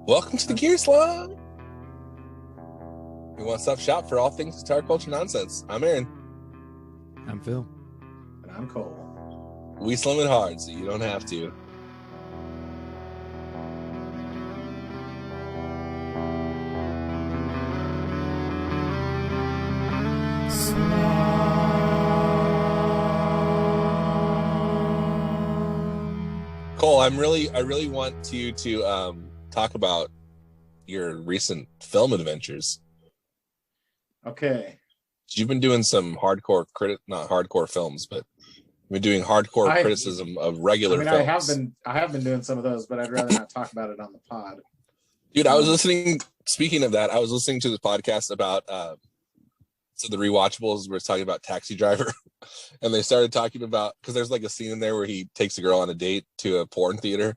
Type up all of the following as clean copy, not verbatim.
Welcome to the Gear Slum. We want to stop shop for all things guitar culture nonsense. I'm Aaron. I'm Phil. And I'm Cole. We slum it hard, so you don't have to. Cole, I really want you to talk about your recent film adventures. Okay. You've been doing some hardcore not hardcore films, but you've been doing hardcore criticism of regular films. I have been doing some of those, but I'd rather not talk about it on the pod. Dude, I was listening. Speaking of that, I was listening to the podcast about so the rewatchables were talking about Taxi Driver, and they started talking about, because there's like a scene in there where he takes a girl on a date to a porn theater,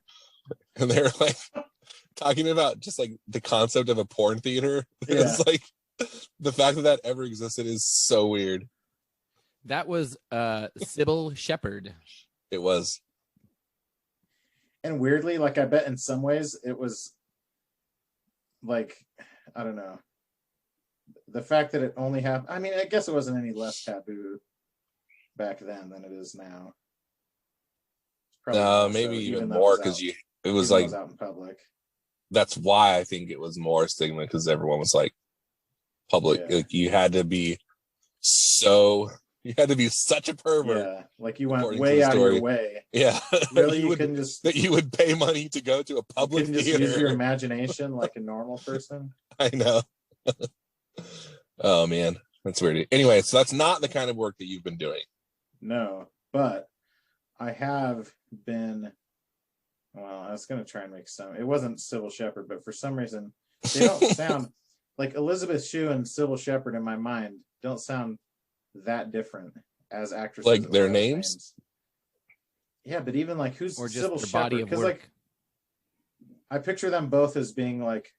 and they're like talking about just like the concept of a porn theater. Yeah. It's like the fact that ever existed is so weird. That was Sybil Shepherd. It was. And weirdly, like, I bet in some ways it was like, I don't know, the fact that it only happened. I mean, I guess it wasn't any less taboo back then than it is now. Maybe even more, because it was like out in public. That's why I think it was more stigma, because everyone was like public. Yeah. Like you had to be such a pervert. Yeah, like you went way out of your way. Yeah, Really, you couldn't just that you would pay money to go to a public you couldn't theater. just use your imagination like a normal person. I know. Oh man, that's weird. Anyway, so that's not the kind of work that you've been doing. No, but I have been. Well, I was going to try and make some. It wasn't Sybil Shepherd, but for some reason, they don't sound like Elizabeth Shue and Sybil Shepherd in my mind don't sound that different as actresses. Like their names? Yeah, but even like who's Or just Sybil their Shepherd? body of Because work. like I picture them both as being like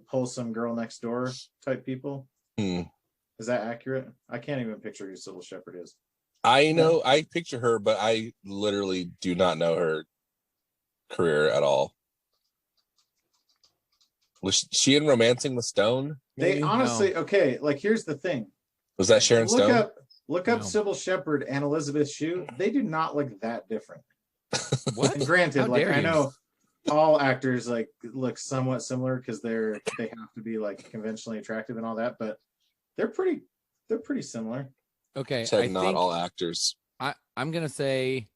wholesome girl next door type people. Is that accurate? I can't even picture who Sybil Shepherd is. I know, I picture her, but I literally do not know her career at all. Was she in Romancing the Stone? They honestly, okay, like here's the thing. Was that Sharon Stone? Look up No. Sybil Shepherd and Elizabeth Shue. They do not look that different. What? And granted, How like dare I you. know all actors like look somewhat similar because they have to be like conventionally attractive and all that, but they're pretty similar. Okay, Said I not think all actors. I'm gonna say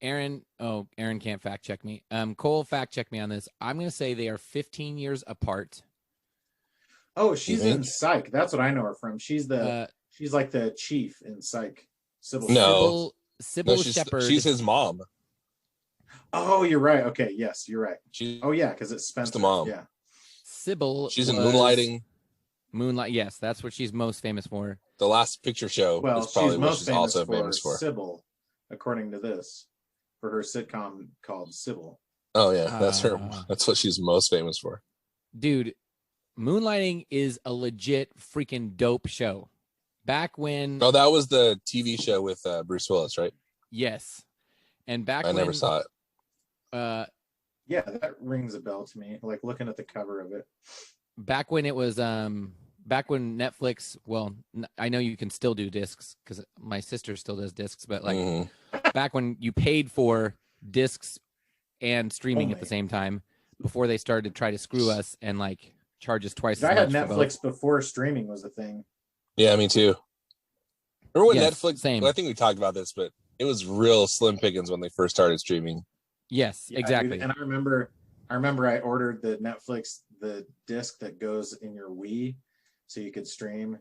Aaron. Oh, Aaron can't fact check me. Cole, fact check me on this. I'm gonna say they are 15 years apart. Oh, she's You in think? Psych. That's what I know her from. She's like the chief in Psych. Sybil No. Sybil No, Shepherd. she's his mom. Oh, you're right. Okay, yes, you're right. She's Oh yeah, because it's Spencer. the mom. Yeah. Sybil. She's in was- Moonlighting. Moonlight. Yes, that's what she's most famous for. The Last Picture Show Well, is probably she's what most she's famous also for famous for. Sybil, according to this, for her sitcom called Sybil. Oh yeah, that's her. Ah. That's what she's most famous for. Dude, Moonlighting is a legit freaking dope show. Back when, Oh, that was the TV show with Bruce Willis, right? yes, and back I when never saw it. Yeah, that rings a bell to me. Like looking at the cover of it. Back when it was back when Netflix, well, I know you can still do discs because my sister still does discs, but like Mhm. back when you paid for discs and streaming at the Only. same time before they started to try to screw us and like charge us twice I as had much for Netflix both. before streaming was a thing. Yeah, me too. Remember when Yes, Netflix? same. I think we talked about this, but it was real slim pickings when they first started streaming. Yes, Yeah, exactly. And I remember I ordered the Netflix, the disc that goes in your Wii, so you could stream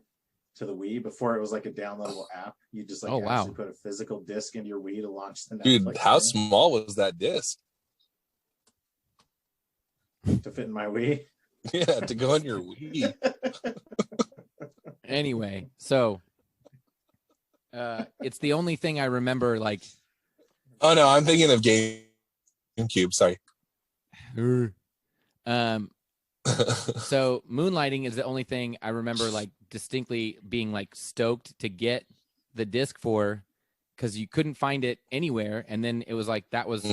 to the Wii. Before it was like a downloadable app. You just like Oh, wow. actually put a physical disc into your Wii to launch the Netflix. Dude, how thing small was that disc? to fit in my Wii. Yeah, to go on your Wii. Anyway, so it's the only thing I remember like Oh no, I'm thinking of GameCube. Sorry. So Moonlighting is the only thing I remember like distinctly being like stoked to get the disc for, because you couldn't find it anywhere, and then it was like that was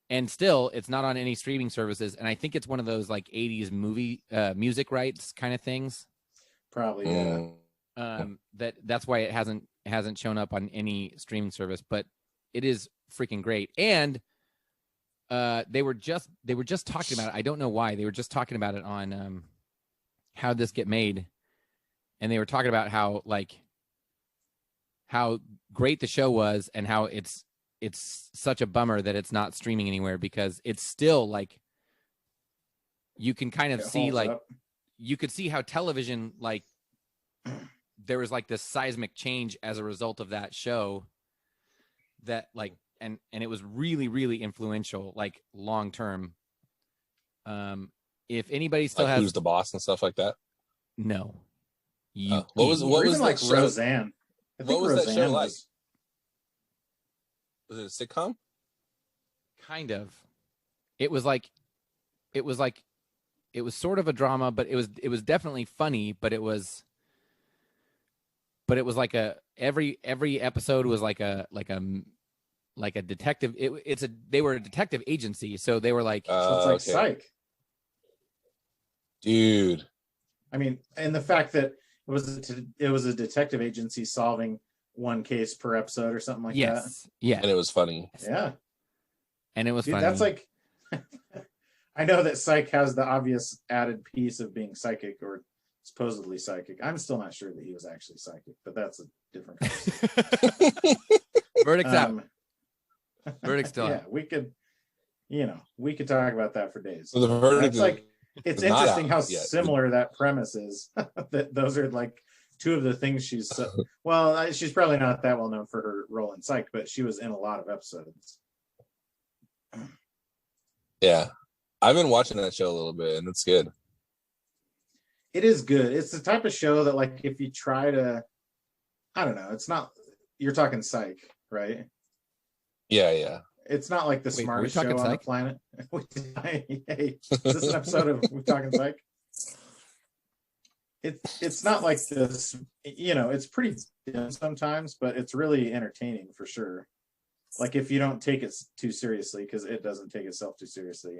and still it's not on any streaming services. And I think it's one of those like 80s movie music rights kind of things. Probably, yeah. That's why it hasn't shown up on any streaming service, but it is freaking great. And they were just talking about it. I don't know why. They were just talking about it on How'd This Get Made, and they were talking about how great the show was and how it's such a bummer that it's not streaming anywhere, because it's still like you can kind of see like up. You could see how television, like there was like this seismic change as a result of that show that like and it was really, really influential, like long term. If anybody still like has Who's the Boss and stuff like that. No. What was like that show? Roseanne? I think what was Roseanne that show like? Was it a sitcom? Kind of. It was sort of a drama, but it was definitely funny, but it was like every episode was like a detective. They were a detective agency, so they were like so it's like Psych. Dude. I mean, and the fact that it was a detective agency solving one case per episode or something like that. Yeah. And it was funny. Yeah. And it was funny. That's like I know that Psych has the obvious added piece of being psychic or supposedly psychic. I'm still not sure that he was actually psychic, but that's a different conversation. Verdict's out. Verdict's still out. We could talk about that for days. So the verdict is like it's interesting how similar that premise is. That those are like two of the things she's she's probably not that well known for her role in Psych, but she was in a lot of episodes. Yeah. I've been watching that show a little bit, and it's good. It is good. It's the type of show that, like, if you try to, I don't know, it's not, you're talking Psych, right? Yeah. It's not like the smartest show on the planet. Hey, is this an episode of We're Talking Psych? It's not like this, it's pretty dim sometimes, but it's really entertaining for sure. Like if you don't take it too seriously, because it doesn't take itself too seriously,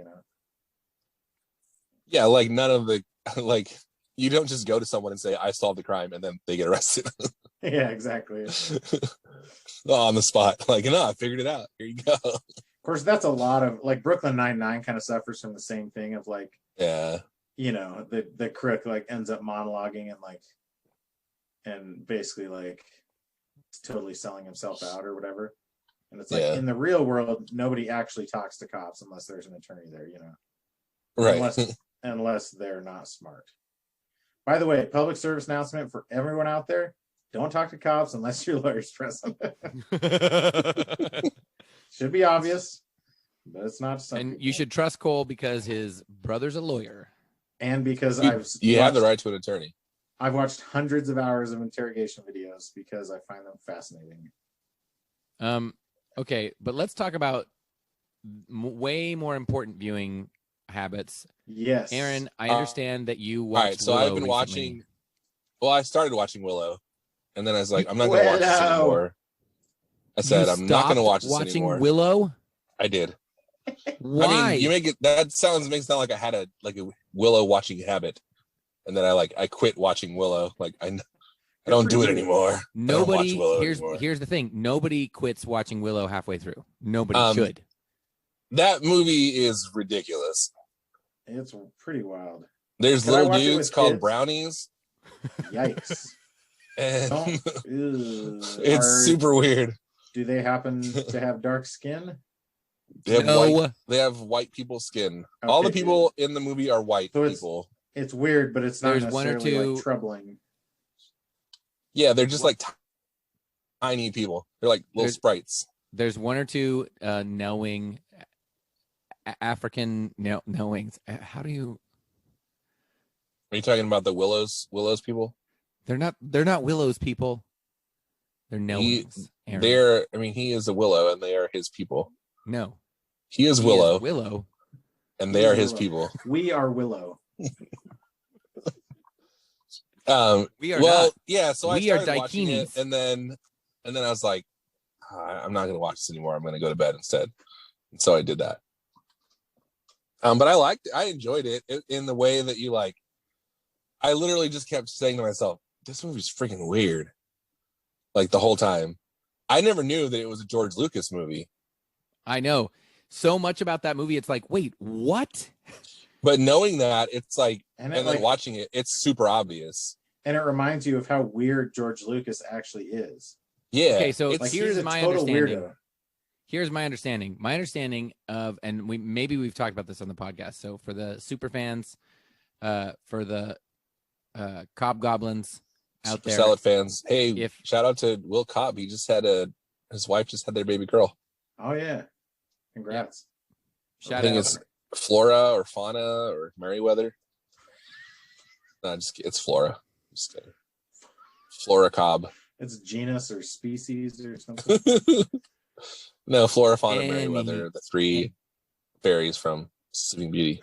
Yeah, like none of the, like, you don't just go to someone and say, I solved the crime, and then they get arrested. Yeah, exactly. On the spot. Like, no, I figured it out. Here you go. Of course, that's a lot of, like, Brooklyn Nine-Nine kind of suffers from the same thing of, like, yeah, the crook, like, ends up monologuing and basically, like, totally selling himself out or whatever. And it's like, in the real world, nobody actually talks to cops unless there's an attorney there, Right. Unless they're not smart. By the way, public service announcement for everyone out there: don't talk to cops unless your lawyer's present. Should be obvious, but it's not. And you should trust Cole because his brother's a lawyer, and because you have the right to an attorney. I've watched hundreds of hours of interrogation videos because I find them fascinating. Okay, but let's talk about way more important viewing habits. Yes, Aaron, I understand that you watched. All right, so Willow I've been recently. watching. Well, I started watching Willow, and then I was like, I'm not going to watch this anymore. I said, I'm not going to watch this anymore. Watching Willow? I did. Why? I mean, you make it. That makes it sound like I had a Willow watching habit, and then I quit watching Willow. Like I don't do it anymore. Nobody. Here's the thing. Nobody quits watching Willow halfway through. Nobody should. That movie is ridiculous. It's pretty wild. There's little dudes called brownies. Yikes. And it's super weird. Do they happen to have dark skin? They have white people's skin. Okay, all the people in the movie are white people. It's weird, but it's not necessarily like troubling. Yeah, they're just like tiny people. They're like little sprites. There's one or two knowing African knowings. How do you? Are you talking about the Willows people? They're not Willows people. They're knowings. He is a Willow, and they are his people. No, he is Willow. Willow, and they are his people. We are Willow. We are not. Yeah. So we I started watching it, and then I was like, I'm not going to watch this anymore. I'm going to go to bed instead. And so I did that. But I enjoyed it in the way that you like. I literally just kept saying to myself, "This movie's freaking weird," like the whole time. I never knew that it was a George Lucas movie. I know so much about that movie. It's like, wait, what? But knowing that, it's like, And then like, watching it, it's super obvious. And it reminds you of how weird George Lucas actually is. Yeah. Okay, so Like, here's my total understanding. Weirdo. Here's my understanding. My understanding of, and we've talked about this on the podcast. So for the super fans, for the Cobb Goblins out Super there, Salad fans, hey, shout out to Will Cobb. He just had his wife just had their baby girl. Oh yeah, congrats. Shout I think out. it's Flora or Fauna or Merriweather. No, it's Flora. Just kidding. Flora Cobb. It's genus or species or something. No, Flora, Fauna, Merriweather, the three fairies from Sleeping Beauty.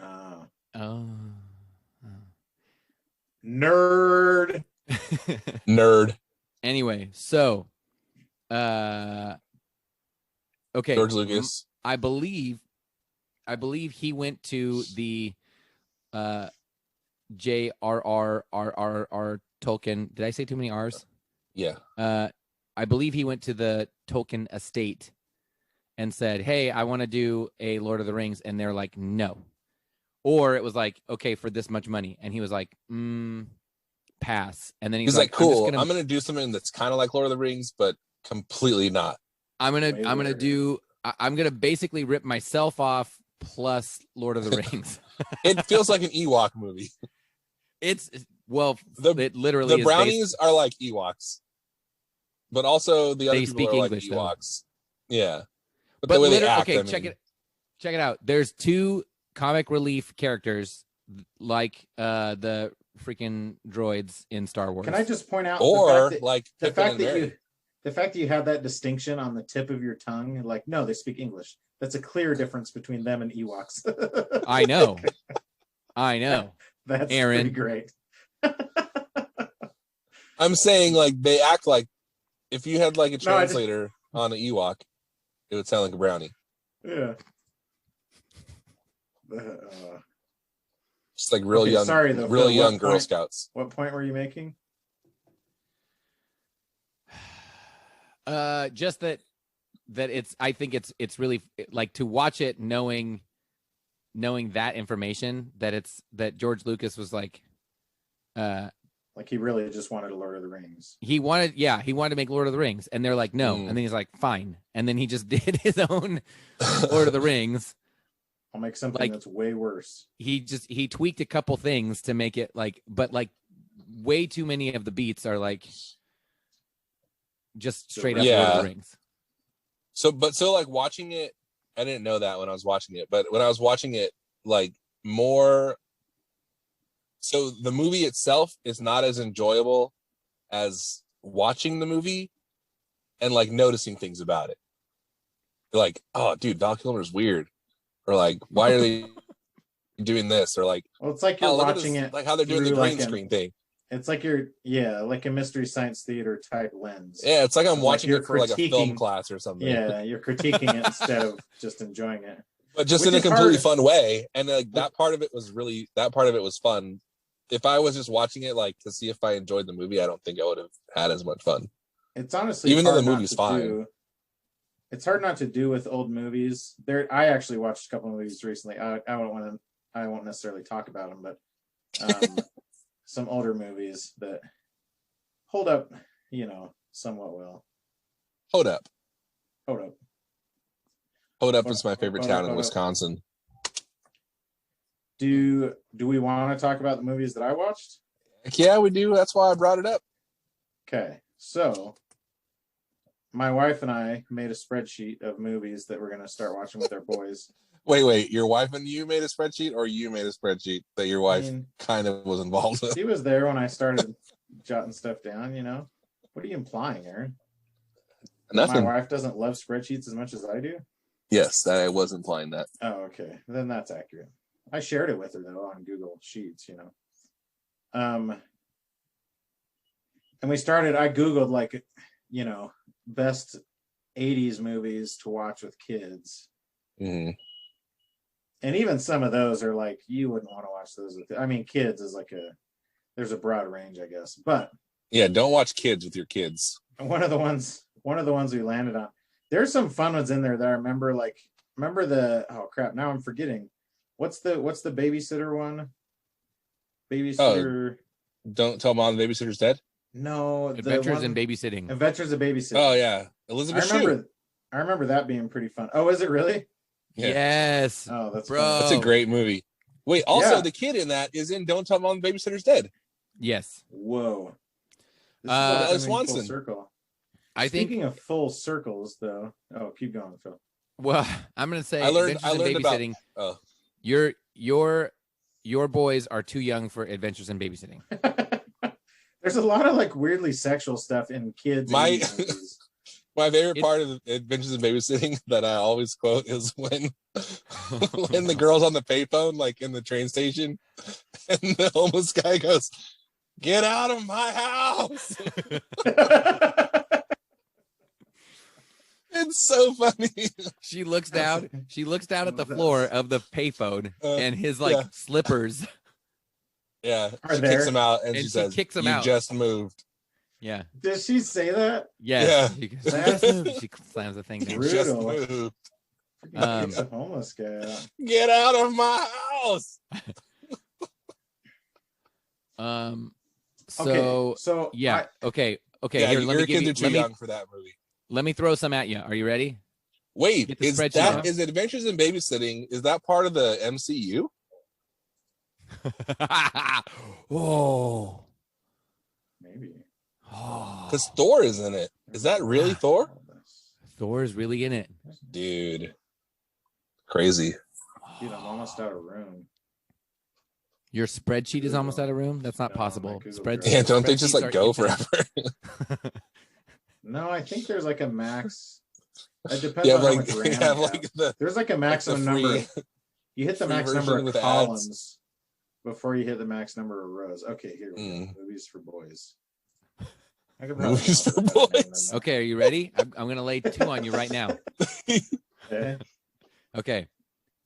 Nerd. Nerd. Anyway, so okay. George Lucas. I believe he went to the J.R.R.R.R.R. Tolkien. Did I say too many R's? Yeah. I believe he went to the Tolkien estate and said, "Hey, I want to do a Lord of the Rings," and they're like, "No." Or it was like, "Okay, for this much money," and he was like, "Pass." And then he's like, "Cool, I'm gonna do something that's kind of like Lord of the Rings, but completely not. I'm gonna basically rip myself off plus Lord of the Rings." It feels like an Ewok movie. It literally the brownies are like Ewoks, but also the other people speak are English, like Ewoks. Though. Yeah, but the way they act. Okay, check it out. There's two comic relief characters like the freaking droids in Star Wars. Can I just point out the fact that you have that distinction on the tip of your tongue? Like, no, they speak English. That's a clear difference between them and Ewoks. I know. That's Aaron. pretty great. I'm saying, like, they act like if you had like a translator on an Ewok, it would sound like a brownie. Yeah. Just like real young Girl Scouts. What point were you making? Just that I think it's really like to watch it knowing that information that George Lucas was like he really just wanted a Lord of the Rings. He wanted to make Lord of the Rings, and they're like, no. And then he's like, fine. And then he just did his own Lord of the Rings. I'll make something that's way worse. He tweaked a couple things to make it but way too many of the beats are like just straight up Lord of the Rings. So like watching it, I didn't know that when I was watching it, but when I was watching it, like more. So the movie itself is not as enjoyable as watching the movie and like noticing things about it. You're like, oh, dude, Val Kilmer's weird, or like, why are they doing this, or like, well, it's like you're watching it, like how they're doing the green screen thing. It's like like a Mystery Science Theater type lens. Yeah, it's like I'm watching it for like a film class or something. Yeah, you're critiquing it instead of just enjoying it, but just in a completely fun way. And like that part of it was fun. If I was just watching it like to see if I enjoyed the movie, I don't think I would have had as much fun. It's honestly, even though the movie's fine, it's hard not to do with old movies. I actually watched a couple of movies recently. I won't necessarily talk about them, but some older movies that hold up, somewhat well. Hold up. Hold up is my favorite town in Wisconsin. Do we want to talk about the movies that I watched? Yeah, we do. That's why I brought it up. Okay, so my wife and I made a spreadsheet of movies that we're going to start watching with our boys. Wait, your wife and you made a spreadsheet, or you made a spreadsheet that your wife kind of was involved with? She was there when I started jotting stuff down, What are you implying, Aaron? Nothing. My wife doesn't love spreadsheets as much as I do? Yes, I was implying that. Oh, okay. Then that's accurate. I shared it with her, though, on Google Sheets, And we started, I Googled, best 80s movies to watch with kids. Mm-hmm. And even some of those are like, you wouldn't want to watch those with, I mean, kids is like there's a broad range, I guess. But yeah, don't watch kids with your kids. one of the ones we landed on. There's some fun ones in there that I remember. Like, oh crap, now I'm forgetting. What's the babysitter one? Babysitter. Oh, don't tell mom the babysitter's dead. No, Adventures in Babysitting. Adventures in Babysitting. Oh yeah, Elizabeth Shue. I remember that being pretty fun. Oh, is it really? Yeah. Yes. Oh, that's bro. fun. That's a great movie. Wait, also the kid in that is in Don't Tell Mom the Babysitter's Dead. Yes. Whoa. This is Swanson. Full circle. Speaking of full circles, though. Oh, keep going, Phil. Well, I'm gonna say I learned in Babysitting. About, your boys are too young for Adventures in Babysitting. There's a lot of like weirdly sexual stuff in kids. My favorite part of Adventures in Babysitting that I always quote is when the girl's on the payphone, like in the train station, and the homeless guy goes, "Get out of my house." It's so funny. She looks down at the floor of the payphone and his slippers. Yeah, she kicks him out and she says, kicks him "You out. just moved." Yeah. Did she say that? Yes. Yeah. She slams the thing down. You just moved. Kicks a homeless guy out. Get out of my house. So yeah. Okay. Yeah, here, your kids are too young for that movie. Let me throw some at you. Are you ready? Wait, is Adventures in Babysitting? Is that part of the MCU? Oh, maybe. Because Thor is in it. Is that really Thor? Thor is really in it, dude. Crazy. Dude, I'm almost out of room. Your spreadsheet is almost out of room. That's not possible. Spreadsheet. Yeah, don't they just like go forever? No, I think there's like a max. It depends on how much RAM you have. There's like a maximum number. You hit the max number of columns before you hit the max number of rows. Okay, here we go. Movies for boys. Movies for boys. Okay, are you ready? I'm going to lay 2 on you right now. Okay.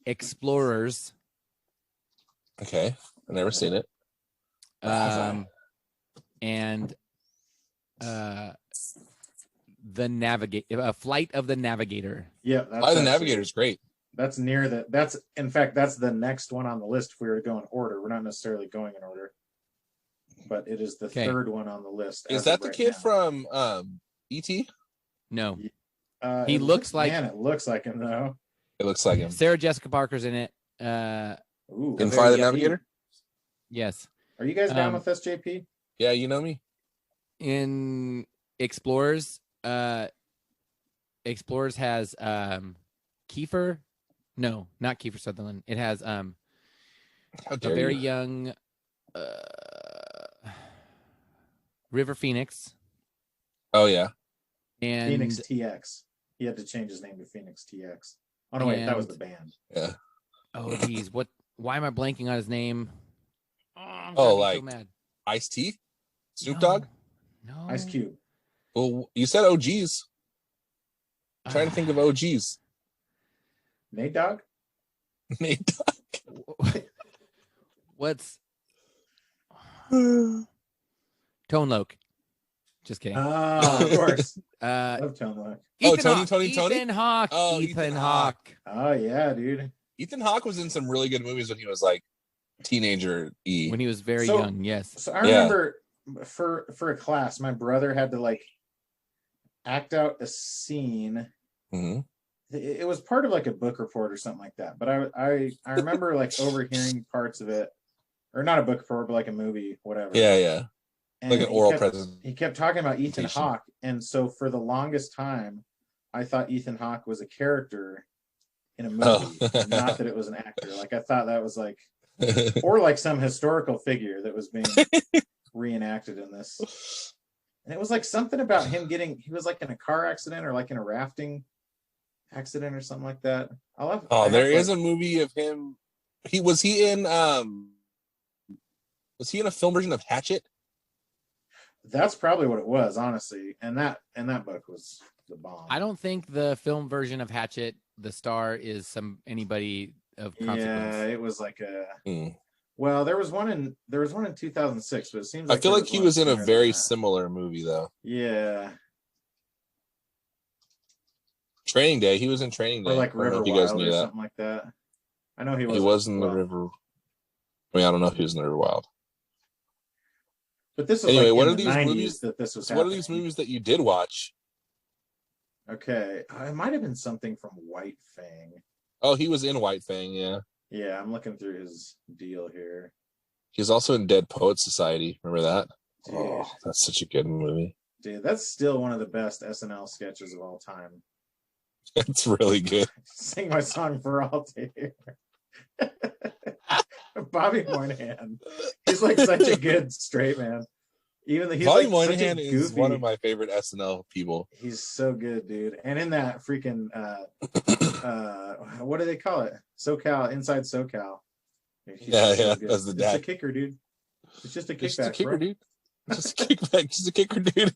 Explorers. Okay, I've never seen it. And Flight of the Navigator. Yeah, Flight of the Navigator is great. That's near the. That's the next one on the list. If we were to go in order, we're not necessarily going in order, but it is the third one on the list. Is that the kid from E.T.? No, he looks like. Man, it looks like him though. It looks like him. Sarah Jessica Parker's in it. In Flight of the Navigator. Yes. Are you guys down with this, JP? Yeah, you know me. In Explorers, Explorers has Kiefer. No, not Kiefer Sutherland. It has a very young River Phoenix. Oh yeah. And Phoenix TX. He had to change his name to Phoenix TX. Oh no, wait, that was the band. Yeah. Oh geez, why am I blanking on his name? Oh, like so mad. Ice-T? Snoop Dogg? No. Ice Cube. Well, you said OGs. I'm trying to think of OGs. Nate Dogg? Nate Dogg. What's Tone Loc? Just kidding. Of course. Love Tone Loc. Ethan Hawke. Oh, Ethan Hawke. Oh yeah, dude. Ethan Hawke was in some really good movies when he was like teenager-y. When he was very young, yes. So I remember for a class, my brother had to like act out a scene. Mm-hmm. It was part of like a book report or something like that. But I remember like overhearing parts of it, or not a book report, but like a movie, whatever. Yeah. And like an oral presentation. He kept talking about Ethan Hawke, and so for the longest time, I thought Ethan Hawke was a character in a movie, not that it was an actor. Like I thought that was like, or like some historical figure that was being reenacted in this. And it was like something about him he was like in a car accident or like in a rafting accident or something like that. There is a movie of him. Was he in a film version of Hatchet? That's probably what it was, honestly. And that book was the bomb. I don't think the film version of Hatchet, the star is anybody of consequence. Yeah, it was like a. Well, there was one in 2006, but it seems like I feel like he was in a very similar movie though. Yeah. Training Day. He was in Training Day. Or like River Wild or something like that. I know he was. He was in the River. I mean, I don't know if he was in the River Wild. But this was anyway. Like what in are the these 90s movies? That this was what are these movies that you did watch? Okay, it might have been something from White Fang. Oh, he was in White Fang. Yeah. Yeah, I'm looking through his deal here. He's also in Dead Poets Society. Remember that? Dude. Oh, that's such a good movie. Dude, that's still one of the best SNL sketches of all time. It's really good. Sing my song for all to hear. Bobby Moynihan. He's like such a good straight man. Even he's Bobby like Moynihan such a is goofy, one of my favorite SNL people. He's so good, dude. And in that freaking what do they call it? SoCal, Inside SoCal. Yeah, so yeah. As the dad. It's a kicker, dude. It's just a kickback, just a kicker, bro. dude. Just a kickback. Just a kicker, dude.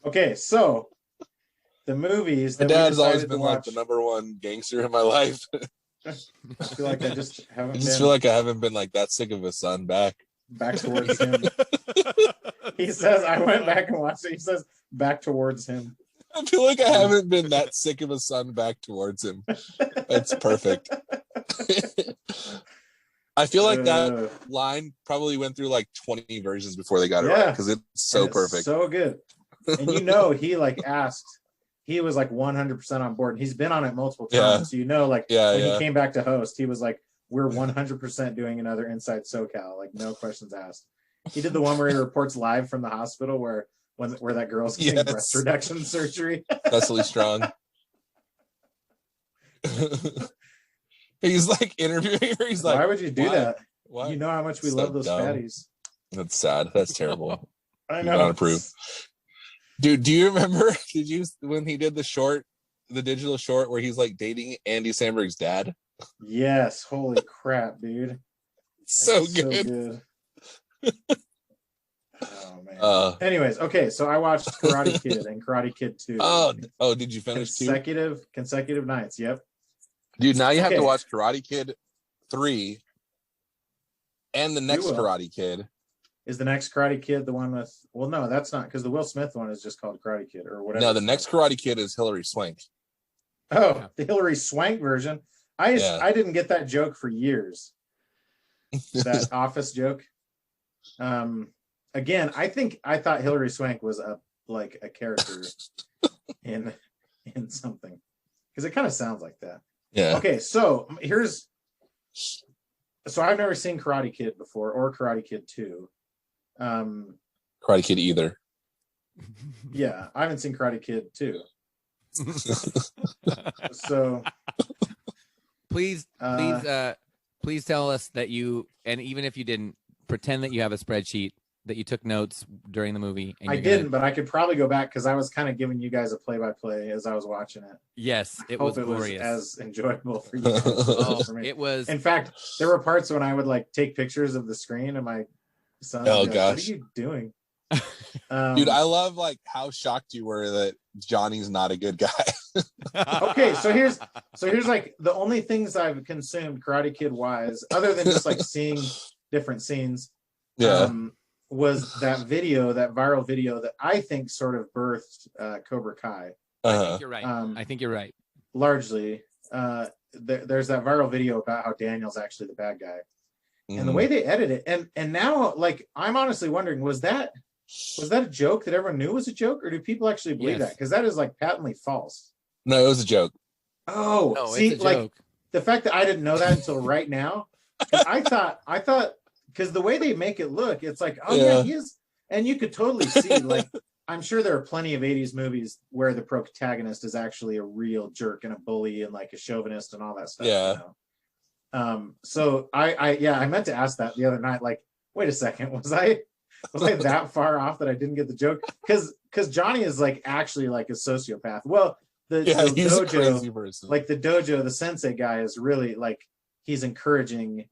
Okay, so the movies My that dad has we always decided been to like watch, the number one gangster in my life. I feel like I just haven't I just been feel like I haven't been like that sick of a son back towards him. He says, I went back and watched it. He says, back towards him. I feel like I haven't been that sick of a son back towards him. That's perfect. I feel like that line probably went through like 20 versions before they got it right because it's so perfect. So good. And he like asked, he was like 100% on board. And he's been on it multiple times. Yeah. So, when he came back to host, he was like, we're 100% doing another Inside SoCal. Like, no questions asked. He did the one where he reports live from the hospital where that girl's getting breast reduction surgery. Leslie Strong. He's like interviewing her. He's like, why would you do that? Why? You know how much we love those fatties. That's sad. That's terrible. I know. Not approve. Dude, do you remember? When he did the digital short where he's like dating Andy Samberg's dad? Yes. Holy crap, dude. So good. Oh man. Anyways, okay, so I watched Karate Kid and Karate Kid 2. Oh, did you finish consecutive nights? Yep. Dude, now you have to watch Karate Kid 3 and the next Karate Kid. Is the next Karate Kid the one with? Well, no, that's not, because the Will Smith one is just called Karate Kid or whatever. No, the next Karate Kid is Hilary Swank. Oh, the Hilary Swank version. I didn't get that joke for years. That Office joke. Again, I thought Hilary Swank was a character in something, because it kind of sounds like that. Yeah. Okay, so I've never seen Karate Kid before or Karate Kid 2. Karate Kid either. Yeah, I haven't seen Karate Kid 2. So please tell us that you, and even if you didn't, pretend that you have a spreadsheet that you took notes during the movie. And I didn't, but I could probably go back because I was kind of giving you guys a play-by-play as I was watching it. Yes, it was glorious. Was as enjoyable for you. For me. It was. In fact, there were parts when I would take pictures of the screen and my son. Oh gosh, gosh, what are you doing? Dude, I love how shocked you were that Johnny's not a good guy. Okay, so here's the only things I've consumed Karate Kid wise, other than just seeing different scenes. Yeah. Was that viral video that I think sort of birthed Cobra Kai. I think you're right. I think you're right. Largely, there's that viral video about how Daniel's actually the bad guy, and the way they edit it, and now I'm honestly wondering, was that a joke that everyone knew was a joke, or do people actually believe that? Because that is patently false. No, it was a joke. Oh, no, see, it's a joke. The fact that I didn't know that until right now, I thought. Because the way they make it look, it's yeah, he is, and you could totally see. I'm sure there are plenty of '80s movies where the protagonist is actually a real jerk and a bully and a chauvinist and all that stuff. Yeah. You know? So I meant to ask that the other night. Wait a second, was I that far off that I didn't get the joke? Because Johnny is actually a sociopath. Well, the he's dojo, a crazy person. The dojo, the sensei guy is really he's encouraging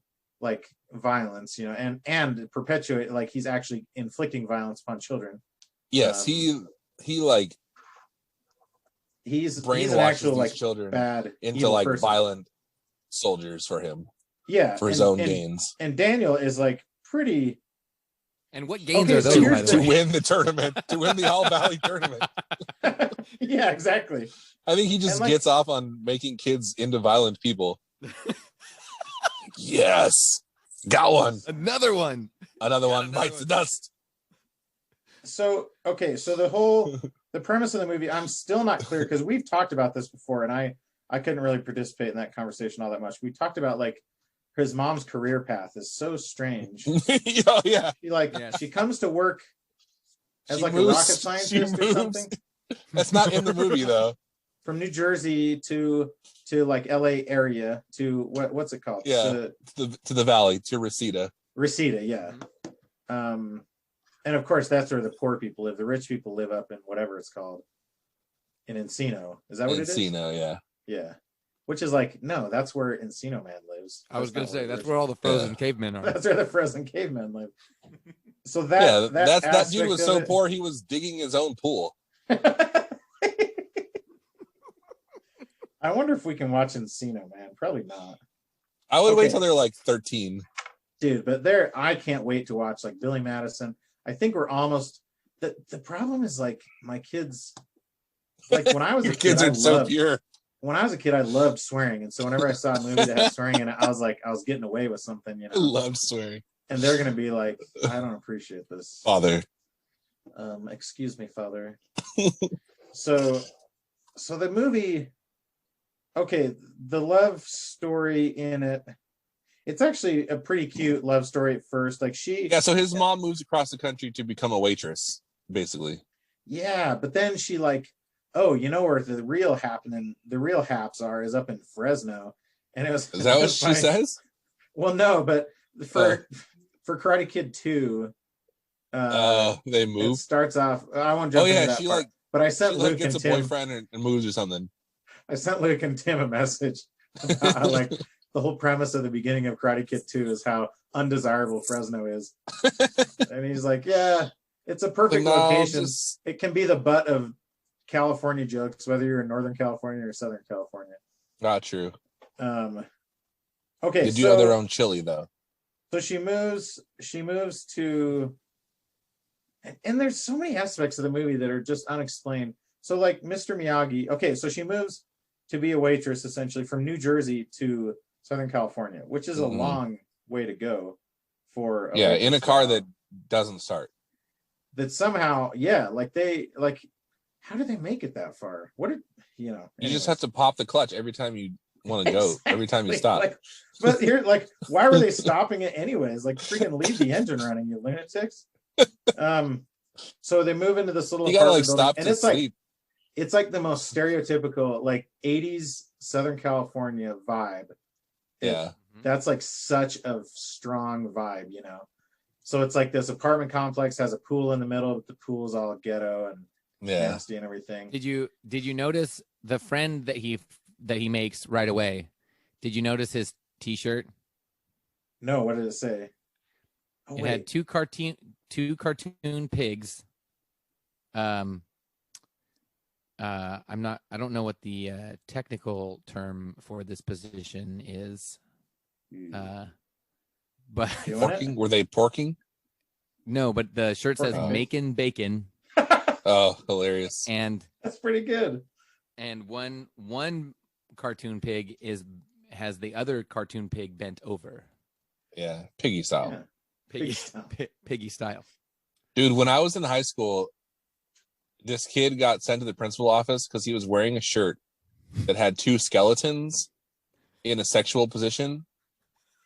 violence, and perpetuate he's actually inflicting violence upon children. Yes, he's an actual children bad into person. violent soldiers for him. Yeah, for his own gains. And Daniel is like pretty. And what gains are those? By the to way? win the tournament, to win the All Valley tournament. Yeah, exactly. I think he just gets off on making kids into violent people. Yes, got one. Another one bites the dust. So the premise of the movie, I'm still not clear because we've talked about this before, and I couldn't really participate in that conversation all that much. We talked about like his mom's career path is so strange. Oh yeah. She comes to work as a rocket scientist or something. That's not in the movie though. From New Jersey to like LA area to what's it called? Yeah, to the valley, to Reseda. Reseda, yeah. And of course that's where the poor people live. The rich people live up in whatever it's called. In Encino. Is that what it is? Encino, yeah. Yeah. Which is like, no, that's where Encino Man lives. I was going to say, that's where all the frozen cavemen are. That's where the frozen cavemen live. So that dude was so poor, he was digging his own pool. I wonder if we can watch Encino Man. Probably not. I would wait till they're like 13. Dude, but I can't wait to watch like Billy Madison. I think we're almost, the problem is like my kids, like when I was a kid, kids are so pure. When I was a kid, I loved swearing. And so whenever I saw a movie that had swearing in it, I was like, I was getting away with something, I loved swearing. And they're going to be like, I don't appreciate this. Father. Excuse me, Father. So the movie, the love story in it, it's actually a pretty cute love story at first. Like so his mom moves across the country to become a waitress, basically. Yeah, but then she like, oh, you know where the real haps is up in Fresno. And it was, is that what she says? Well, no, but for Karate Kid 2, they move. It starts off. I won't jump into that she part, but I sent Luke gets and a Tim, boyfriend and moves or something. I sent Luke and Tim a message. Like the whole premise of the beginning of Karate Kid 2 is how undesirable Fresno is, and he's like, "Yeah, it's a perfect location. It can be the butt of California jokes, whether you're in Northern California or Southern California." Not true. Okay, they do have their own chili though. So she moves to, and there's so many aspects of the movie that are just unexplained. So like Mr. Miyagi, so she moves to be a waitress essentially from New Jersey to Southern California, which is a long way to go for in a car that doesn't start. That somehow, how do they make it that far? You just have to pop the clutch every time you want to go, every time you stop. But here, why were they stopping it anyways? Like, freaking leave the engine running, you lunatics. So they move into this little apartment building, and it's sleep. It's like the most stereotypical 80s Southern California vibe. That's like such a strong vibe, So it's like this apartment complex has a pool in the middle, but the pool's all ghetto and nasty and everything. Did you notice the friend that he makes right away? Did you notice his T-shirt? No, what did it say? It had two cartoon pigs. I don't know what the technical term for this position is. But porking? Were they porking? No, but the shirt says "Makin' Bacon." Oh, hilarious! And that's pretty good. And one cartoon pig has the other cartoon pig bent over. Yeah, piggy style. Yeah. Piggy style. Dude, when I was in high school, this kid got sent to the principal office because he was wearing a shirt that had two skeletons in a sexual position,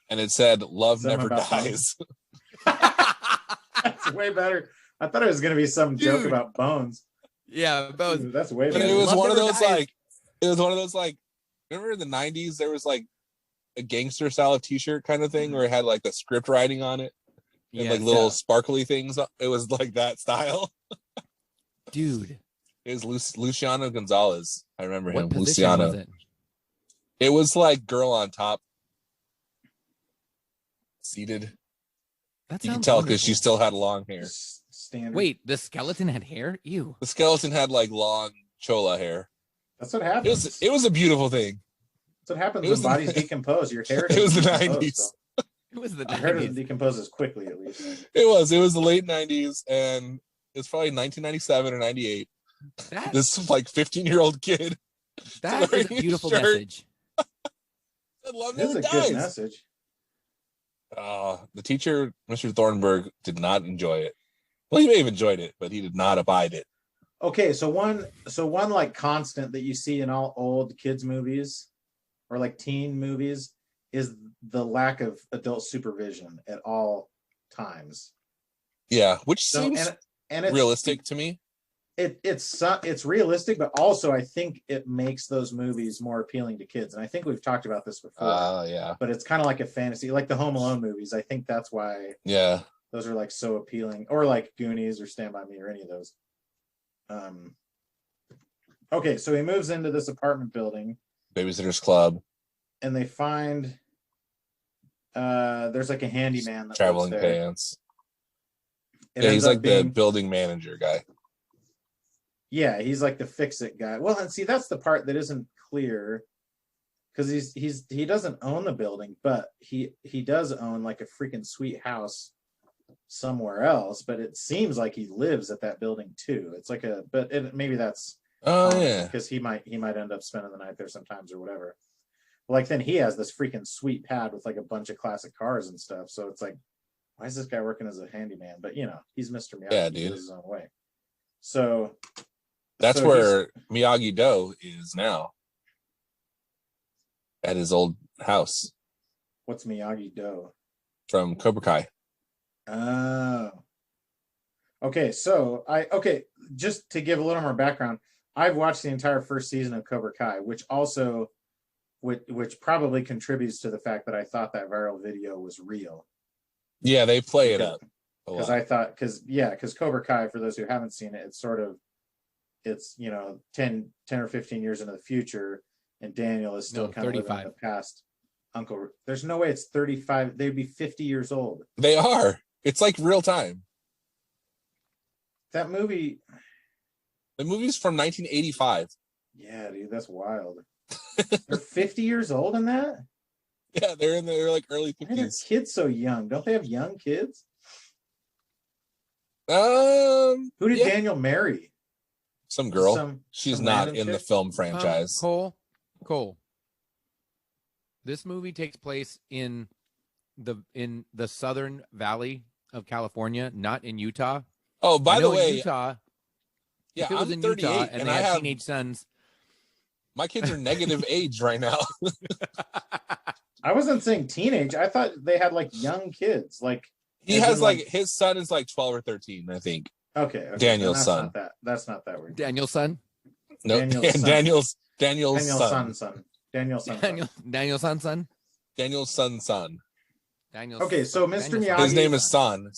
and it said "Love never dies." That's way better. I thought it was going to be some joke about bones. Yeah, bones. Dude, that's way better. It was one of those like. Remember in the 90s, there was like a gangster style of T-shirt kind of thing where it had like the script writing on it and little sparkly things. It was like that style. Dude, it was Luciano Gonzalez. I remember him. What position Luciano. Was it? It was like girl on top, seated. You can tell because she still had long hair. Standard. Wait, the skeleton had hair? Ew. The skeleton had like long chola hair. That's what happened. It was a beautiful thing. That's what happens when bodies decompose. Your hair It was the decompose, 90s. so. It was the Your hair 90s. doesn't decompose as quickly, at least. It was the late 90s, and it's probably 1997 or 98. This like 15-year-old kid. That is a beautiful message. I love It is a good message. The teacher, Mr. Thornburg, did not enjoy it. Well, he may have enjoyed it, but he did not abide it. Okay, so one like constant that you see in all old kids movies or like teen movies is the lack of adult supervision at all times. Yeah, which seems and it's realistic to me. It's realistic, but also I think it makes those movies more appealing to kids. And I think we've talked about this before. Yeah. But it's kind of like a fantasy, like the Home Alone movies. I think that's why. Yeah. Those are like so appealing, or like Goonies or Stand By Me or any of those. Okay, so he moves into this apartment building, Babysitter's Club, and they find there's like a handyman that traveling lives there. pants. Yeah, he's like the building manager guy. Yeah, he's like the fix-it guy. Well, and see, that's the part that isn't clear, because he doesn't own the building, but he does own like a freaking sweet house somewhere else. But it seems like he lives at that building too. It's like maybe that's yeah, because he might end up spending the night there sometimes or whatever. Like then he has this freaking sweet pad with like a bunch of classic cars and stuff. So it's like, why is this guy working as a handyman? But he's Mr. Miyagi. Yeah, dude. He dude. goes his own way. So that's where Miyagi-Do is now. At his old house. What's Miyagi-Do? From Cobra Kai. Oh. Okay, so just to give a little more background, I've watched the entire first season of Cobra Kai, which probably contributes to the fact that I thought that viral video was real. Yeah, they play it up. Because Cobra Kai, for those who haven't seen it, it's 10 or 15 years into the future, and Daniel is still kind of living in the past. There's no way it's 35. They'd be 50 years old. They are. It's like real time. That movie. The movie's from 1985. Yeah, dude, that's wild. They're 50 years old in that? Yeah, they're like early 50s. Why are their kids so young? Don't they have young kids? Who did Daniel marry? Some girl. She's not in the film franchise. Cole. This movie takes place in the Southern Valley of California, not in Utah. Oh, by the way, Utah. Yeah, if it was in Utah and they have teenage sons. My kids are negative age right now. I wasn't saying teenage. I thought they had like young kids. Like he has his son is like 12 or 13, I think. Okay. Daniel's son. That's not that weird. Daniel's son? No, Daniel's son. son. Daniel's son. Okay, so Mr. Miyagi. His name is San.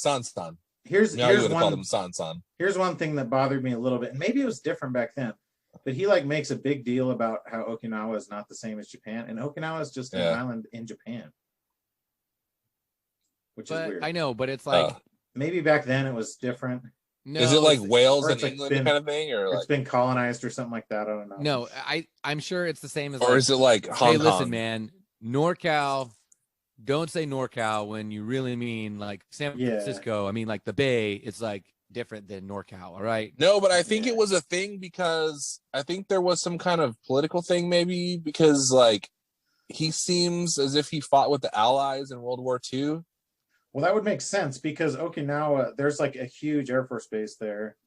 Here's one. Called him San. Here's one thing that bothered me a little bit, and maybe it was different back then, but he like makes a big deal about how Okinawa is not the same as Japan, and Okinawa is just an island in Japan, which is weird. I know, but it's like maybe back then it was different. No, is it like Wales and England kind of thing, or it's been colonized or something like that? I don't know. No, I'm sure it's the same as. Or is it like Hong Kong? Hey, listen, man, NorCal. Don't say NorCal when you really mean like San Francisco. I mean, like the Bay. It's like different than NorCal. All right. No, but I think it was a thing because I think there was some kind of political thing, maybe because like he seems as if he fought with the Allies in World War II. Well, that would make sense because Okinawa, there's like a huge Air Force base there.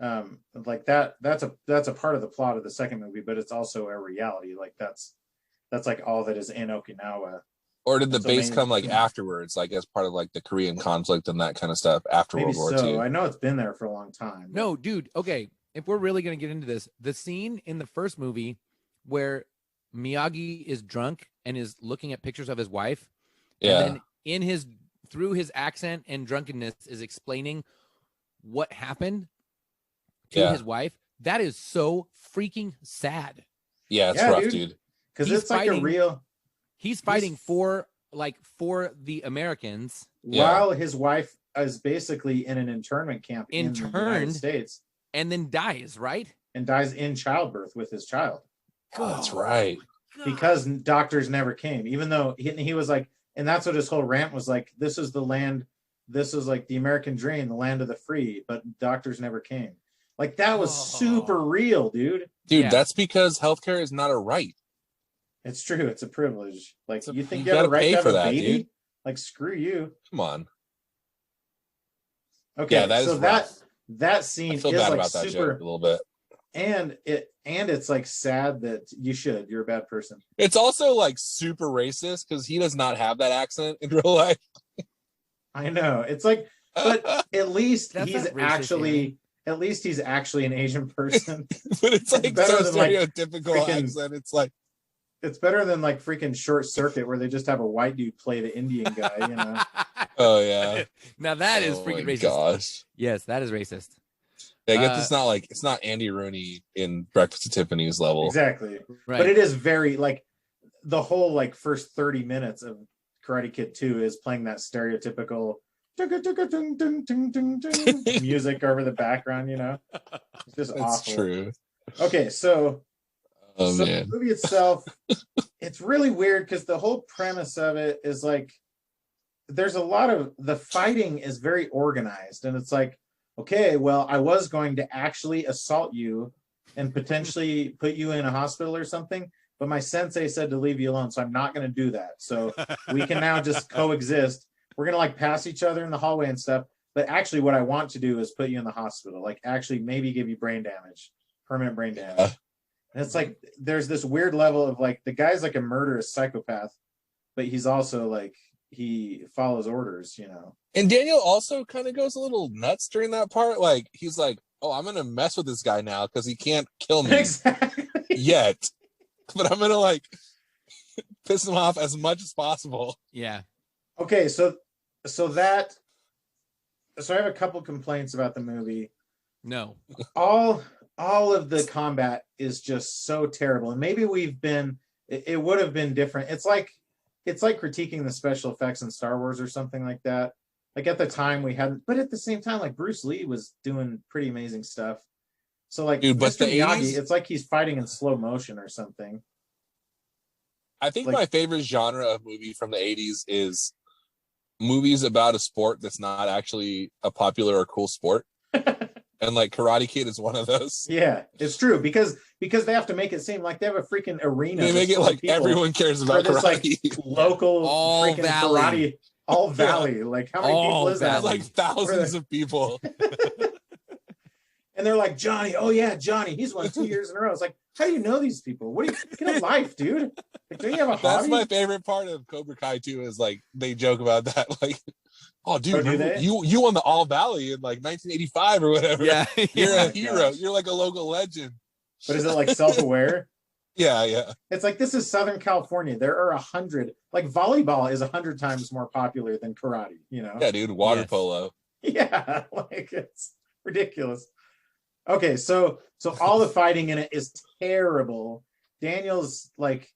Like that's a part of the plot of the second movie, but it's also a reality. Like that's like all that is in Okinawa. Or did the base come like afterwards, like as part of like the Korean conflict and that kind of stuff after World War II? I know it's been there for a long time. No, dude. Okay, if we're really gonna get into this, the scene in the first movie where Miyagi is drunk and is looking at pictures of his wife, and then through his accent and drunkenness is explaining what happened to his wife. That is so freaking sad. Yeah, it's rough, dude. Because it's like a real. He's fighting for the Americans while his wife is basically in an internment camp in the United States, and then dies, right? And dies in childbirth with his child. Oh, that's right. because doctors never came, even though he was like, and that's what his whole rant was like, this is the land, this is like the American dream, the land of the free, but doctors never came. Like, that was super real, dude. Dude, that's because healthcare is not a right. It's true. It's a privilege. Like, you think you have a right to have a that, baby? Dude. Like, screw you. Come on. Okay, yeah, so that scene is like about that super joke a little bit. And it's like sad that you're a bad person. It's also like super racist because he does not have that accent in real life. I know. It's like, but at least he's actually an Asian person. But it's like better so stereotypical like accent. It's like, it's better than like freaking Short Circuit where they just have a white dude play the Indian guy, you know. Oh yeah. Now that is freaking racist. Gosh. Yes, that is racist. I guess it's not Andy Rooney in Breakfast at Tiffany's level. Exactly. Right. But it is very like the whole like first 30 minutes of Karate Kid 2 is playing that stereotypical music over the background, you know. It's just That's awful. True. Okay, so the movie itself, it's really weird because the whole premise of it is like there's a lot of the fighting is very organized, and it's like, okay, well, I was going to actually assault you and potentially put you in a hospital or something, but my sensei said to leave you alone, so I'm not going to do that. So we can now just coexist. We're going to like pass each other in the hallway and stuff, but actually what I want to do is put you in the hospital, like actually maybe give you brain damage, permanent brain damage. And it's like there's this weird level of like the guy's like a murderous psychopath, but he's also like he follows orders, you know. And Daniel also kind of goes a little nuts during that part. Like he's like, "Oh, I'm gonna mess with this guy now because he can't kill me yet, but I'm gonna like piss him off as much as possible." Yeah. Okay, so I have a couple complaints about the movie. No. All of the combat is just so terrible, and maybe it would have been different. It's like critiquing the special effects in Star Wars or something like that. Like at the time we hadn't, but at the same time, like Bruce Lee was doing pretty amazing stuff. So like Dude, but Mr. Miyagi, it's like he's fighting in slow motion or something. I think my favorite genre of movie from the 80s is movies about a sport that's not actually a popular or cool sport. And like Karate Kid is one of those. Yeah, it's true because they have to make it seem like they have a freaking arena. They make it like everyone cares about this, karate. Like local all freaking valley. Karate, all valley. Yeah. Like how many people is that? Like thousands of people. And they're like, Johnny, oh yeah, Johnny, he's won 2 years in a row. It's like, how do you know these people? What do you get a life, dude? Like, don't you have a hobby? That's my favorite part of Cobra Kai too, is like they joke about that. Like, oh dude, you won the All Valley in like 1985 or whatever. Yeah. You're a hero. Gosh. You're like a local legend. But is it like self-aware? Yeah. It's like, this is Southern California. There are 100, like volleyball is 100 times more popular than karate, you know? Yeah, dude, water polo. Yeah, like it's ridiculous. Okay, so all the fighting in it is terrible. Daniel's like,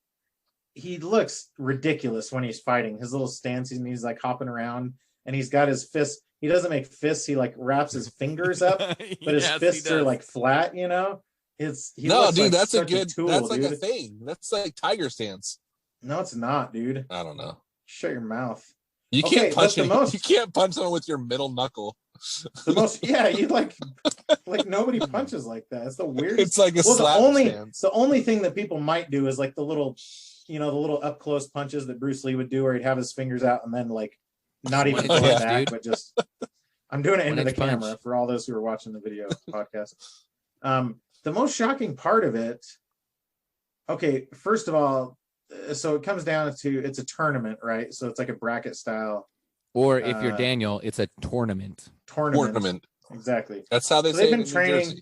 he looks ridiculous when he's fighting. His little stance, and he's like hopping around, and he's got his fists. He doesn't make fists. He like wraps his fingers up, but his fists are like flat. You know, dude, like that's a good. Tool, that's like dude. a thing. That's like tiger stance. No, it's not, dude. I don't know. Shut your mouth. You can't punch him. You can't punch someone with your middle knuckle. You like nobody punches like that. It's the weirdest. It's like a slap stance. The only thing that people might do is like the little up close punches that Bruce Lee would do, where he'd have his fingers out and then like not even going back, but just I'm doing it into the camera for all those who are watching the video podcast. The most shocking part of it. Okay, first of all, so it comes down to it's a tournament, right? So it's like a bracket style. Or if you're Daniel, it's a tournament. Tournament. Exactly. That's how they've been training.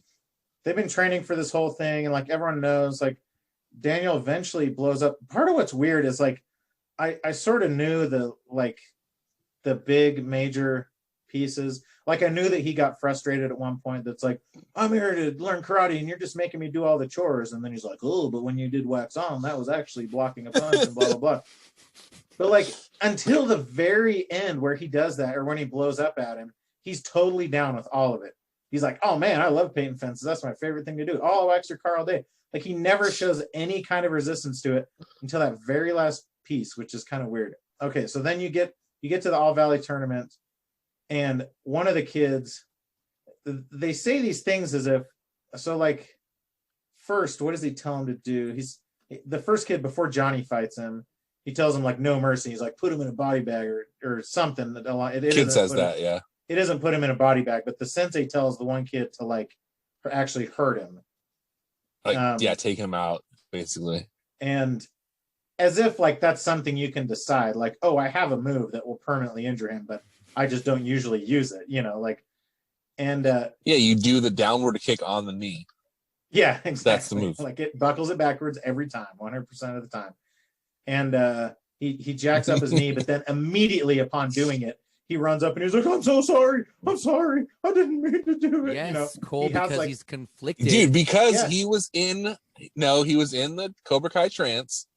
They've been training for this whole thing, and like everyone knows, like Daniel eventually blows up. Part of what's weird is like I sort of knew the big major pieces. Like I knew that he got frustrated at one point. That's like, I'm here to learn karate, and you're just making me do all the chores. And then he's like, oh, but when you did wax on, that was actually blocking a punch and blah blah blah. But like until the very end where he does that, or when he blows up at him, he's totally down with all of it. He's like, oh man, I love painting fences. That's my favorite thing to do. Oh, I'll wax your car all day. Like he never shows any kind of resistance to it until that very last piece, which is kind of weird. Okay, so then you get to the All Valley tournament, and one of the kids, they say these things as if, so like, first, what does he tell him to do? He's the first kid before Johnny fights him. He tells him like no mercy. He's like, put him in a body bag or something. Kid says that, yeah. It doesn't put him in a body bag, but the sensei tells the one kid to like actually hurt him. Like, take him out, basically. And as if like that's something you can decide, like, oh, I have a move that will permanently injure him, but I just don't usually use it, like, and you do the downward kick on the knee. Yeah, exactly. That's the move. Like it buckles it backwards every time, 100% of the time. And he jacks up his knee, but then immediately upon doing it, he runs up and he's like, I'm so sorry. I'm sorry. I didn't mean to do it. Yes, Cole, because he's conflicted. Dude, because he was in the Cobra Kai trance,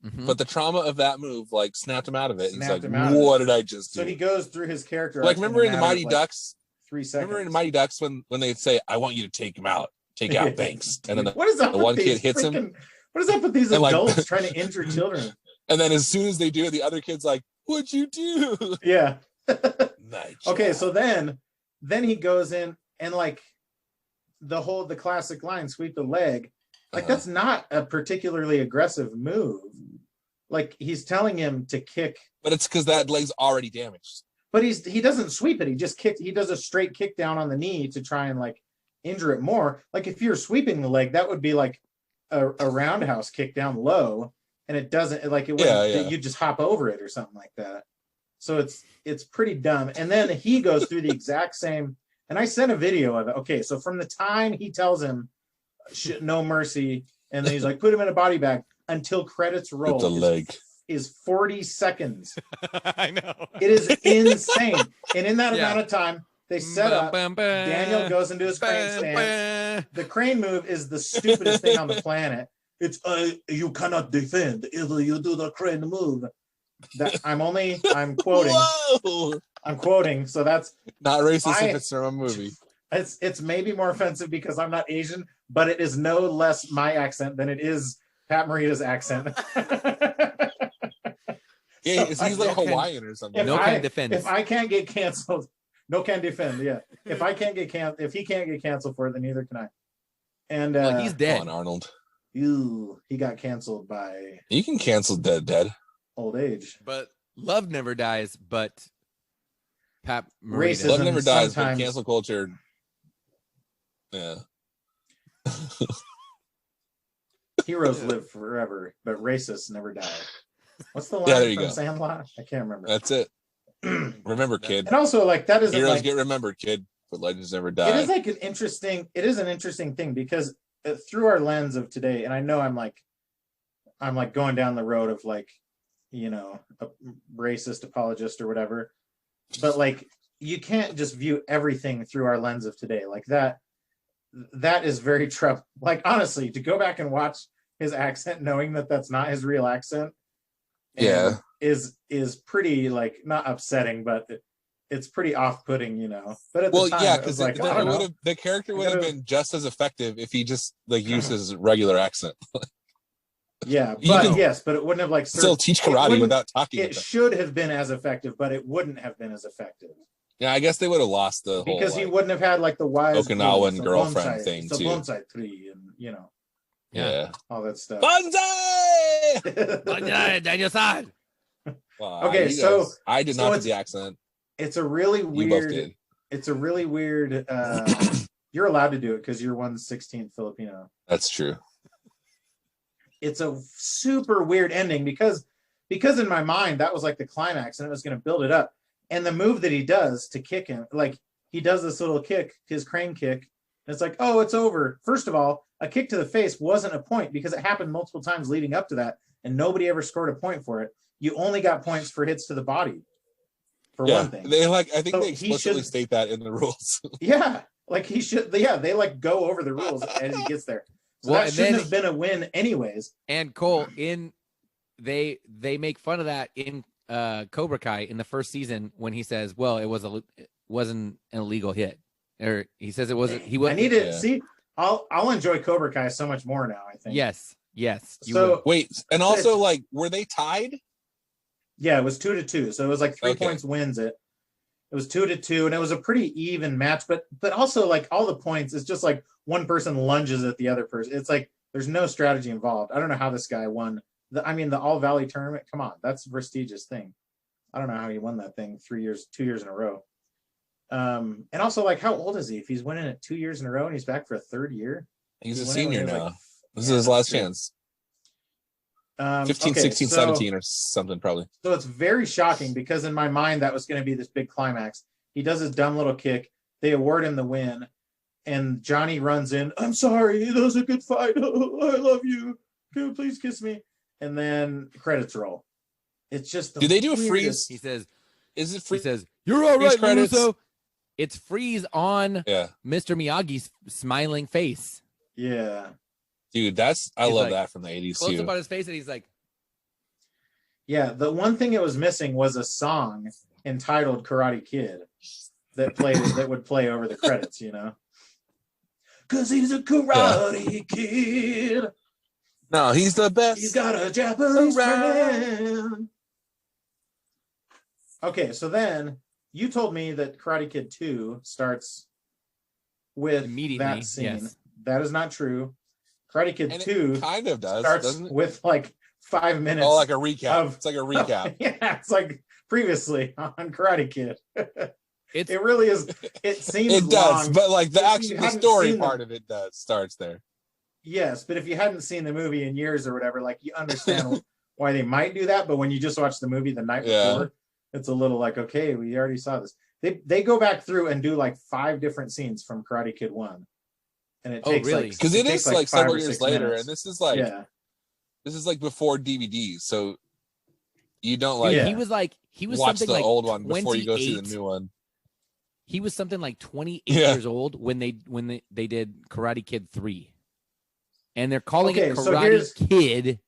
but the trauma of that move like snapped him out of it. And he's like, what did I just do? So he goes through his character. Like, remember in the Mighty Ducks? 3 seconds. Remember in the Mighty Ducks when they say, I want you to take him out. Take out Banks. And then what is up the one kid hits him. What is up with these adults trying to injure children? And then as soon as they do it, the other kid's like, what'd you do? Yeah. Nice. Okay, so then he goes in and like the classic line, sweep the leg. Like that's not a particularly aggressive move. Like he's telling him to kick. But it's because that leg's already damaged. But he doesn't sweep it. He just kicks. He does a straight kick down on the knee to try and like injure it more. Like if you're sweeping the leg, that would be like a roundhouse kick down low, and it doesn't like it wouldn't. You just hop over it or something like that. So it's pretty dumb. And then he goes through the exact same. And I sent a video of it. Okay, so from the time he tells him no mercy, and then he's like put him in a body bag until credits roll. The leg is 40 seconds. I know. It is insane. And in that amount of time, they set up. Daniel goes into his crane stance. The crane move is the stupidest thing on the planet. It's you cannot defend either you do the crane move. That I'm quoting. Whoa! I'm quoting. So that's not racist if it's from a movie. It's maybe more offensive because I'm not Asian, but it is no less my accent than it is Pat Morita's accent. Yeah, so he's like Hawaiian or something. No can defend. If I can't get canceled, no can defend. Yeah, if he can't get canceled for it, then neither can I. And he's dead. Come on, Arnold. He got canceled by. You can cancel dead. Old age. But love never dies. But Pat Morita. Love never dies. But cancel culture. Yeah. Heroes live forever, but racists never die. What's the line from Sandlot? I can't remember. That's it. Remember, kid. And also, like that isn't heroes get remembered, kid, but legends never die. It is like an interesting thing because through our lens of today, and I know I'm like going down the road of like, a racist apologist or whatever, but like you can't just view everything through our lens of today. Like that is very troubling. Like honestly, to go back and watch his accent, knowing that that's not his real accent. Is pretty like not upsetting, but it's pretty off-putting, But at the time, because like, the character would have been just as effective if he just like used his regular accent. Yeah, but but it wouldn't have like still teach karate without talking. It should have been as effective, but it wouldn't have been as effective. Yeah, I guess they would have lost the whole because he wouldn't have had like the wise Okinawan girlfriend thing too. Bonsai tree and Yeah. All that stuff. Bonsai! Bonsai, Daniel-san! Wow, okay, so I did not do the accent. It's a really weird. You both did. It's a really weird. You're allowed to do it because you're 1/16 Filipino. That's true. It's a super weird ending because in my mind that was like the climax and it was going to build it up. And the move that he does to kick him, like he does this little kick, his crane kick. And it's like, oh, it's over. First of all, a kick to the face wasn't a point because it happened multiple times leading up to that, and nobody ever scored a point for it. You only got points for hits to the body, for one thing. They I think they explicitly state that in the rules. Yeah, like he should. Yeah, they like go over the rules as he gets there. So that shouldn't have been a win, anyways. And Cole, they make fun of that in Cobra Kai in the first season when he says, "Well, it wasn't an illegal hit." Or he says it wasn't. I need to see. I'll enjoy Cobra Kai so much more now, I think. Yes. You So will. Wait, and also like, were they tied? Yeah, it was 2-2. So it was like 3 Okay. points wins it. It was 2-2, and it was a pretty even match. But also like all the points, it's just like one person lunges at the other person. It's like there's no strategy involved. I don't know how this guy won. The All Valley tournament. Come on, that's a prestigious thing. I don't know how he won that thing 2 years in a row. And also like, how old is he? If he's winning it 2 years in a row and he's back for a third year, He's a senior now. Like, this is his last chance. 15, okay, 16, 17 or something probably. So it's very shocking because in my mind that was going to be this big climax. He does his dumb little kick. They award him the win, and Johnny runs in. I'm sorry, that was a good fight. I love you. Can you please kiss me? And then credits roll. It's just. Do they do a freeze? He says, "Is it free?" He says, "You're all right, credits? Russo." It's freeze on Yeah. Mr. Miyagi's smiling face. Yeah. Dude, I He's love like, that from the 80s close too. up on his face, and he's like, Yeah, the one thing it was missing was a song entitled Karate Kid that would play over the credits, you know? Because he's a karate kid. No, he's the best. He's got a Japanese friend. Okay, so then you told me that Karate Kid 2 starts with immediately that scene. Yes. That is not true. Karate Kid And 2 kind of does, starts doesn't it? with like 5 minutes. Oh, like a recap. It's like a recap. Yeah, it's like previously on Karate Kid. It really is. It seems it does, long, but like the story part of it starts there. Yes, but if you hadn't seen the movie in years or whatever, like you understand why they might do that. But when you just watch the movie the night before, it's a little like, okay, we already saw this. They go back through and do like 5 different scenes from Karate Kid 1. And it takes really? Because it is like several years later, minutes. and this is like before DVDs, so you don't like he was watch something the like old one before you go see the new one. He was something like 28 years old when they did Karate Kid 3. And they're calling it Karate Kid,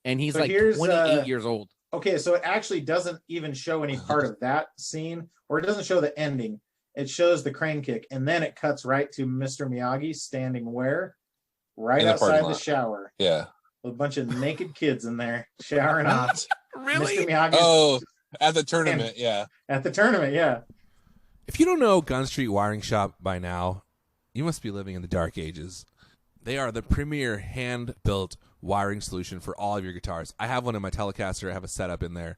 and he's like 28 years old. Okay, so it actually doesn't even show any part of that scene, or it doesn't show the ending. It shows the crane kick, and then it cuts right to Mr. Miyagi standing where? Right outside the shower. Yeah. With a bunch of naked kids in there showering off. Really? Mr. Miyagi. Oh, at the tournament, yeah. At the tournament, yeah. If you don't know Gun Street Wiring Shop by now, you must be living in the dark ages. They are the premier hand-built wiring solution for all of your guitars. I have one in my Telecaster. I have a setup in there,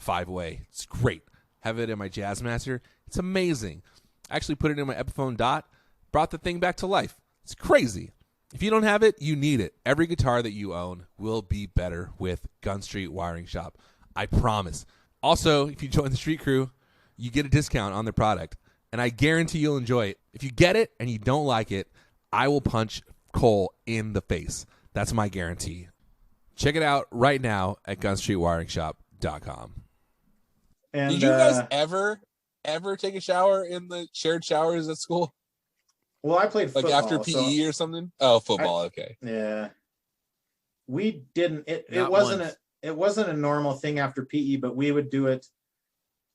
5-way. It's great. Have it in my Jazzmaster. It's amazing. I actually put it in my Epiphone Dot, brought the thing back to life. It's crazy. If you don't have it, you need it. Every guitar that you own will be better with Gun Street Wiring Shop. I promise. Also, if you join the street crew, you get a discount on the product, and I guarantee you'll enjoy it. If you get it and you don't like it, I will punch Cole in the face. That's my guarantee. Check it out right now at gunstreetwiringshop.com. And, did you guys ever take a shower in the shared showers at school? Well, I played football. Like after PE or something? Oh, football, okay. Yeah. We didn't it wasn't a normal thing after PE, but we would do it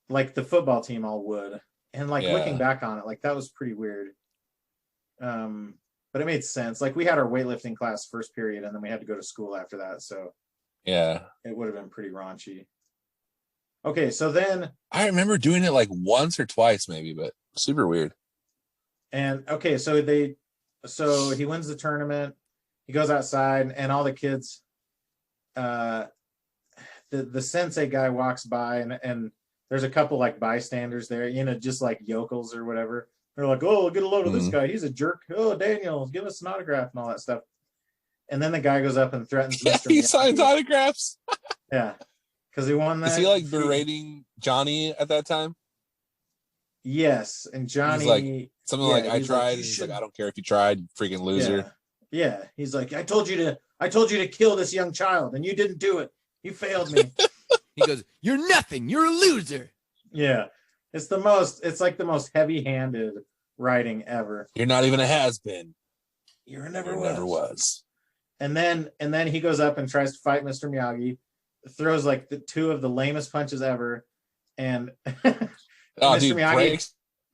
like the football team all would. And like looking back on it, like that was pretty weird. But it made sense. Like we had our weightlifting class first period, and then we had to go to school after that. So yeah, it would have been pretty raunchy. Okay, so then I remember doing it like once or twice, maybe, but super weird. And okay, so he wins the tournament. He goes outside, and all the kids, the sensei guy walks by, and there's a couple like bystanders there, you know, just like yokels or whatever. They're like, "Oh, get a load of this guy. He's a jerk. Oh, Daniel, give us an autograph," and all that stuff. And then the guy goes up and threatens Mr. He signs autographs. Yeah, because he won that. Is he like berating Johnny at that time? Yes, and Johnny, he's like something like, "I tried." And he's like, "I don't care if you tried, you freaking loser." Yeah. He's like, "I told you to kill this young child, and you didn't do it. You failed me." He goes, "You're nothing. You're a loser." Yeah. It's like the most heavy-handed writing ever. You're not even a has-been. You never was. And then he goes up and tries to fight Mr. Miyagi, throws like the 2 of the lamest punches ever, and Mr.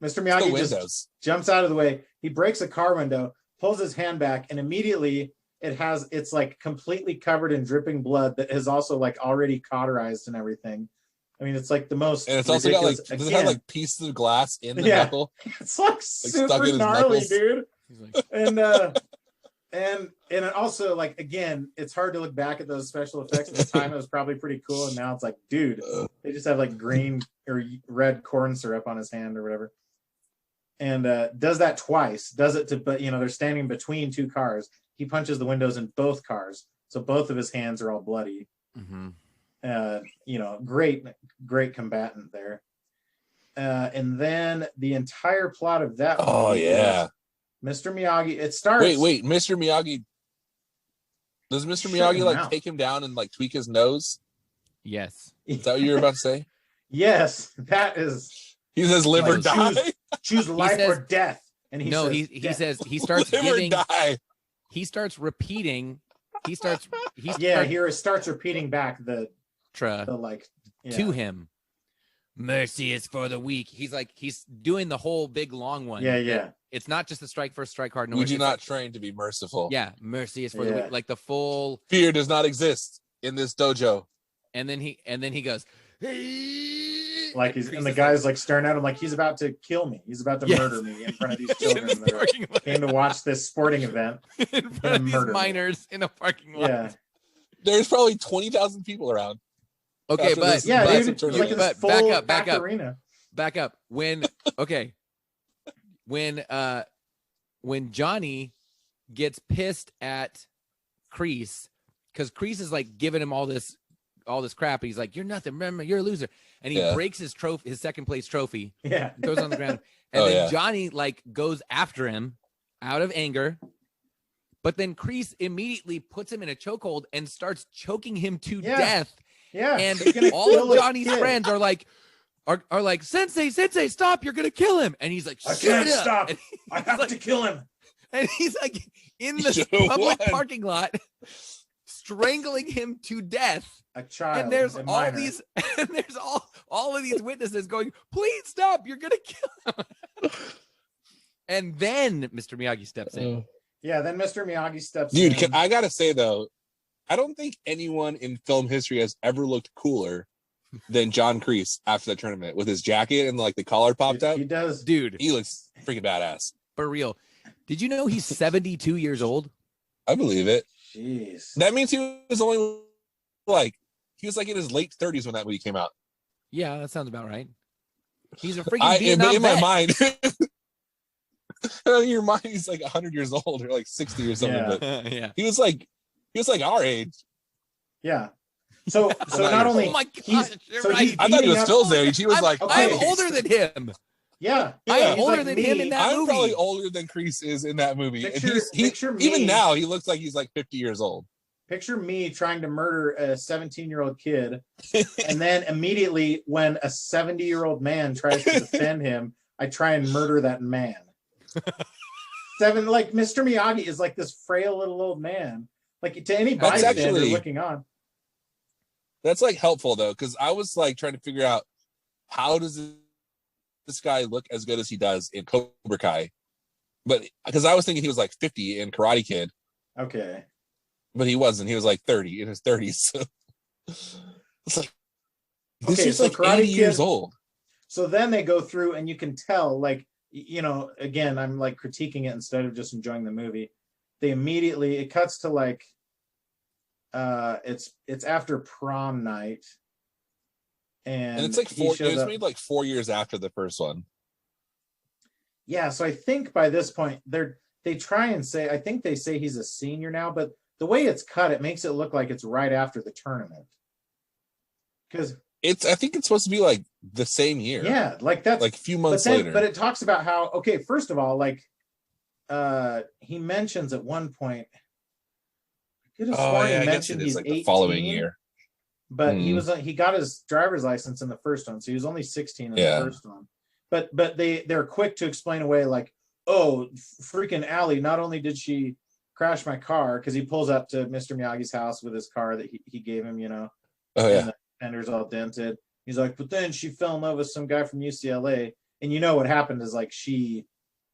Miyagi just jumps out of the way. He breaks a car window, pulls his hand back, and immediately it's like completely covered in dripping blood that is also like already cauterized and everything. I mean, it's like the most, and it's also got like, does it have like pieces of glass in the knuckle? It's like super gnarly, dude. And also, like, again, it's hard to look back at those special effects. At the time, it was probably pretty cool, and now it's like, dude, they just have like green or red corn syrup on his hand or whatever. And does that twice. Does it but they're standing between two cars. He punches the windows in both cars, so both of his hands are all bloody. Mm-hmm. Great combatant there. And then the entire plot of that movie. Oh yeah. Mr. Miyagi, it starts. Wait, Mr. Miyagi. Does Mr. Miyagi like take him down and like tweak his nose? Yes. Is that what you were about to say? Yes, that is. He says live or die. Choose life or death. And he starts live giving. Or die. He starts repeating. He starts repeating back the to him. Mercy is for the weak. He's doing the whole big long one. Yeah. It's not just the strike first, strike hard. No, we do not train to be merciful. Yeah, mercy is for the weak. Like the full fear does not exist in this dojo. And then he goes like he's and the guy's like staring at him like he's about to kill me. He's about to murder me in front of these children that came to watch this sporting event. In front of these minors in a parking lot. Yeah. There's probably 20,000 people around. Okay, but dude, like back up. Arena. Back up. When Johnny gets pissed at Kreese, because Kreese is like giving him all this crap, and he's like, "You're nothing. Remember, you're a loser." And he breaks his second place trophy. Yeah, throws it on the ground, and then Johnny like goes after him out of anger. But then Kreese immediately puts him in a chokehold and starts choking him to death. Yeah, and all of Johnny's friends are like, Sensei, stop! You're gonna kill him. And he's like, I can't stop. I have to kill him. And he's like in the public parking lot, strangling him to death. A child. And there's all these, and there's all of these witnesses going, please stop! You're gonna kill him. And then Mr. Miyagi steps in. Yeah, then Mr. Miyagi steps in. Dude, I gotta say though, I don't think anyone in film history has ever looked cooler than John Kreese after that tournament with his jacket and like the collar popped up. He does. Dude. He looks freaking badass. For real. Did you know he's 72 years old? I believe it. Jeez. That means he was only like in his late 30s when that movie came out. Yeah, that sounds about right. He's a freaking Vietnam in my mind. In your mind, he's like 100 years old or like 60 or something. Yeah. But yeah. He was like our age. Yeah. So not only oh my gosh, I thought he was Phil's age. He was I'm older than him. Yeah. I'm older than him in that movie. I'm probably older than Kreese is in that movie. Picture me, even now, he looks like he's like 50 years old. Picture me trying to murder a 17-year-old kid, and then immediately when a 70-year-old man tries to defend him, I try and murder that man. Like Mr. Miyagi is like this frail little old man. Like to any bystander looking on. That's like helpful though, because I was like trying to figure out how does this guy look as good as he does in Cobra Kai, but because I was thinking he was like 50 in Karate Kid. Okay. But he wasn't. He was like 30 in his 30s. So it's like this is like Karate 80 years old. So then they go through and you can tell, like, again, I'm like critiquing it instead of just enjoying the movie. It cuts to like it's after prom night. And it's like it was made like 4 years after the first one. Yeah, so I think by this point they try and say, I think they say he's a senior now, but the way it's cut, it makes it look like it's right after the tournament. Because I think it's supposed to be like the same year. Yeah, like that's like a few months later. But it talks about how, okay, first of all, like he mentions at one point, I could have sworn he mentioned he's like 18, the following year. But he got his driver's license in the first one, so he was only 16 in the first one. But they're quick to explain away, like, oh, freaking Allie, not only did she crash my car, because he pulls up to Mr. Miyagi's house with his car that he gave him, Oh yeah. And the fender's all dented. He's like, but then she fell in love with some guy from UCLA, and what happened is like she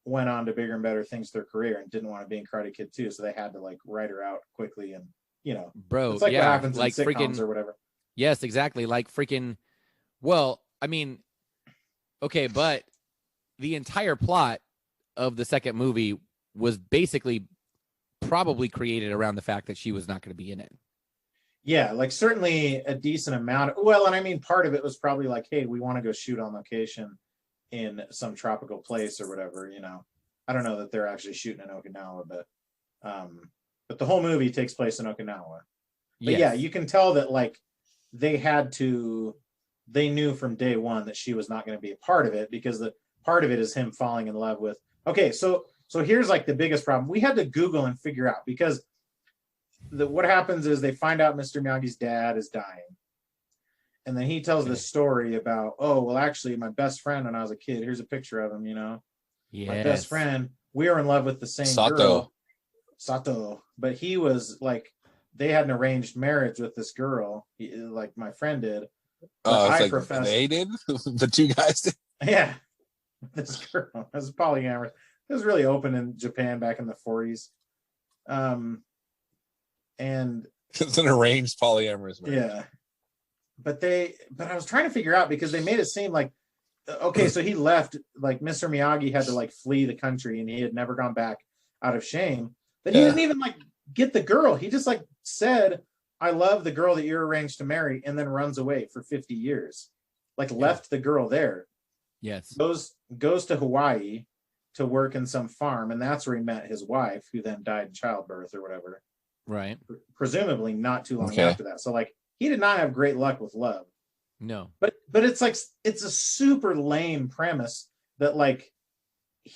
went on to bigger and better things with their career and didn't want to be in Karate Kid 2, so they had to like write her out quickly, and bro, it's like what happens like in sitcoms freaking, or whatever. yes, exactly, like freaking. Well, I mean, okay, but the entire plot of the second movie was basically probably created around the fact that she was not going to be in it. Yeah, like certainly a decent amount. Well, and I mean, part of it was probably like, hey, we want to go shoot on location in some tropical place or whatever. I don't know that they're actually shooting in Okinawa, but the whole movie takes place in Okinawa. But yeah, you can tell that like they knew from day one that she was not going to be a part of it, because the part of it is him falling in love with. Okay, so here's like the biggest problem. We had to Google and figure out, because what happens is they find out Mr. Miyagi's dad is dying. And then he tells this story about, oh, well, actually, my best friend when I was a kid, here's a picture of him, my best friend, we were in love with the same girl, Sato. But he was like, they had an arranged marriage with this girl, like my friend did. I professed they did? The two guys did? Yeah. This girl was polyamorous. It was really open in Japan back in the 40s. And it's an arranged polyamorous marriage. Yeah. But I was trying to figure out, because they made it seem like, okay, so he left, like Mr. Miyagi had to like flee the country, and he had never gone back out of shame. But he didn't even like get the girl. He just like said, I love the girl that you're arranged to marry, and then runs away for 50 years. Like left the girl there. Yes. Goes to Hawaii to work in some farm, and that's where he met his wife, who then died in childbirth or whatever. Right. Presumably not too long after that. So like he did not have great luck with love. No. But it's like, it's a super lame premise that like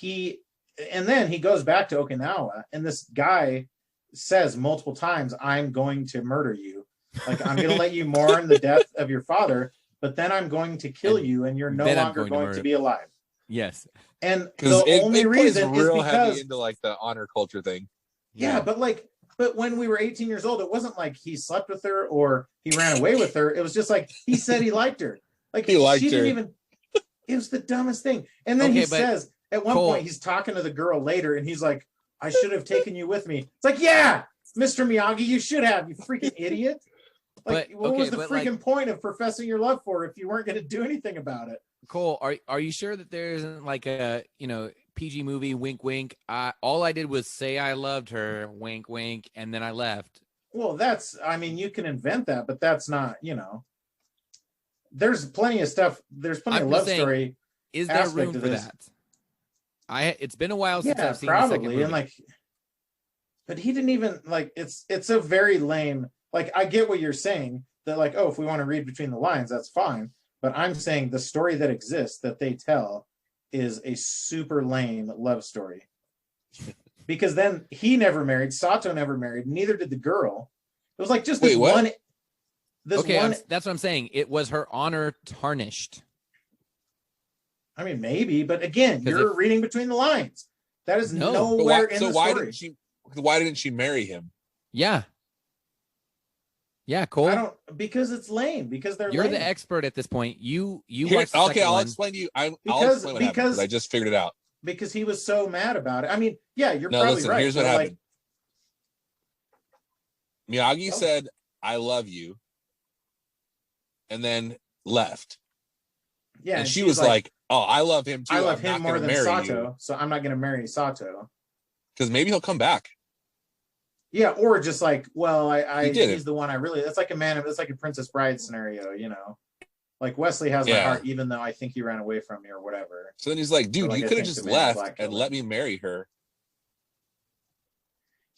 and then he goes back to Okinawa, and this guy says multiple times, I'm going to murder you. Like, I'm going to let you mourn the death of your father, but then I'm going to kill you, and you're no longer going to be alive. Yes. And the only reason is because heavy into like the honor culture thing. Yeah, but when we were 18 years old, it wasn't like he slept with her or he ran away with her. It was just like he said he liked her. Like she didn't even. It was the dumbest thing. And then he says at one point, he's talking to the girl later, and he's like, "I should have taken you with me." It's like, yeah, Mr. Miyagi, you should have. You freaking idiot. Like, what was the freaking point of professing your love for if you weren't going to do anything about it? Cole, are you sure that there isn't like a PG movie, wink wink, all I did was say I loved her, wink wink, and then I left? Well, you can invent that, but that's not, there's plenty of stuff, there's plenty of love story. Is there room for that? It's been a while since I've seen the second movie. And like, but he didn't even like, it's a very lame, like, I get what you're saying, that like, oh, if we want to read between the lines, that's fine. But I'm saying the story that exists that they tell is a super lame love story. Because then he never married, Sato never married, neither did the girl. It was like just this one. That's what I'm saying. It was her honor tarnished. I mean, maybe, but again, you're reading between the lines. That is nowhere in the story. Why didn't she marry him? Yeah. Yeah, Cole. Because it's lame. Because you're lame. The expert at this point. You okay, I'll explain to you. I'll explain what happened, because I just figured it out. Because he was so mad about it. I mean, yeah, you're probably right. Here's what happened. Miyagi said, "I love you," and then left. Yeah, and she was like, "Oh, I love him too. I love him more than Sato, so I'm not going to marry Sato because maybe he'll come back." Yeah, or just like, well, he's the one I really. It's like it's like a Princess Bride scenario, Like Wesley has my heart, even though I think he ran away from me or whatever. So then he's like, dude, you could have just left and let me marry her.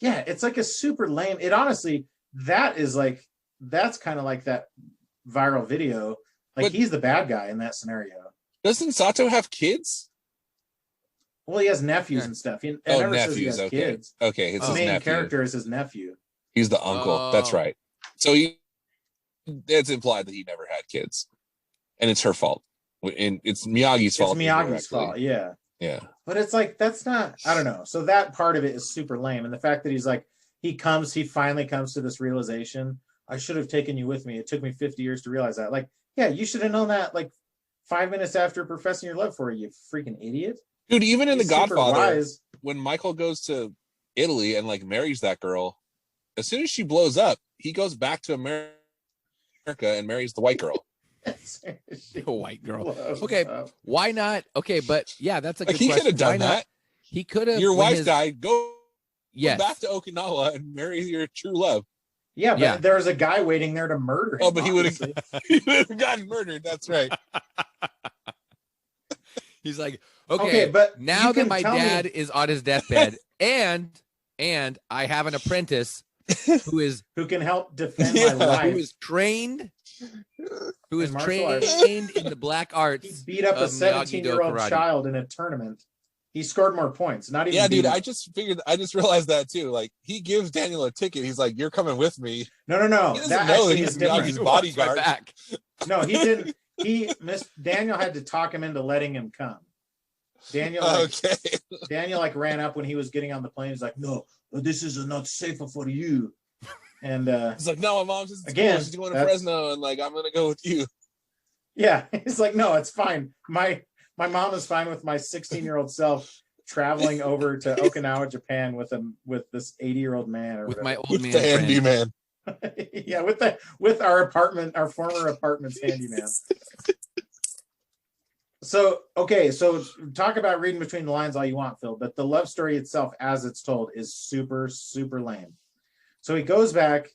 Yeah, it's like a super lame. It honestly, that's kind of like that viral video. Like, he's the bad guy in that scenario. Doesn't Sato have kids? Well, he has nephews and stuff. He never says he has kids. Okay, it's his main character is his nephew. He's the uncle. That's right. So it's implied that he never had kids, and it's her fault. And it's Miyagi's fault. It's Miyagi's fault. Yeah. Yeah. But it's like, that's not. I don't know. So that part of it is super lame, and the fact that he's like, he finally comes to this realization. I should have taken you with me. It took me 50 years to realize that. Like, yeah, you should have known that like 5 minutes after professing your love for her, you freaking idiot. Dude, even in The He's super Godfather, wise. when Michael goes to Italy and like marries that girl, as soon as she blows up, he goes back to America and marries the white girl. A white girl. Blows Okay, up. why not? Okay, but yeah, that's a Like good he question. could have Why done not? that. He could have. Your when wife his- died. Go Yes. back to Okinawa and marry your true love. Yeah, but Yeah. there was a guy waiting there to murder him. Oh, but he would obviously. have gotten murdered. That's right. He's like, okay, but now you that can my tell me- dad is on his deathbed, and I have an apprentice who is who can help defend Yeah. my life. who is trained, who is In martial arts. trained in the black He arts. beat up a of Miyagi-Do 17-year-old karate. child in a tournament. He scored more points. Not even. Yeah, dude. beating- I just realized that too. Like he gives Daniel a ticket. He's like, "You're coming with me." No. He doesn't That know that actually he's is different. Miyagi's Watch my bodyguard. back. No, he didn't. Daniel had to talk him into letting him come. Daniel like ran up when he was getting on the plane. He's like, "No, this is not safer for you." And He's like, "No, my mom's just Again, she's going to that's- Fresno, and like I'm gonna go with you." yeah, he's like, "No, it's fine. My mom is fine with my 16-year-old self traveling over to Okinawa, Japan with this 80-year-old man or With whatever." my old With man the friend. handyman. Yeah, with our former apartment's handyman. So talk about reading between the lines all you want, Phil, but the love story itself, as it's told, is super, super lame. So he goes back.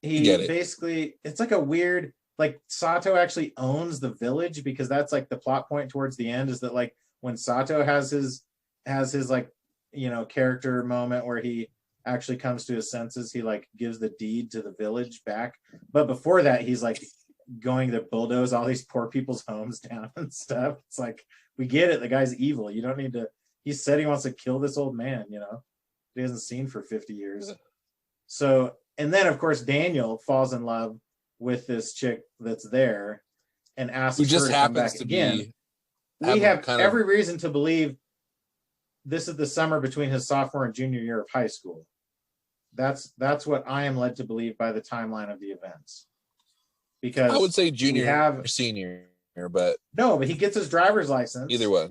He basically, it's like a weird, like Sato actually owns the village, because that's like the plot point towards the end, is that like when Sato has his like, character moment where he actually comes to his senses, he like gives the deed to the village back. But before that, he's like going to bulldoze all these poor people's homes down and stuff. It's like, we get it. The guy's evil. You don't need to. He said he wants to kill this old man, he hasn't seen for 50 years. So, and then of course, Daniel falls in love with this chick that's there and asks Who just her to come happens back to again. be. We have kind of- every reason to believe this is the summer between his sophomore and junior year of high school. That's what I am led to believe by the timeline of the events. Because I would say junior have- or senior, but no, but he gets his driver's license. either way.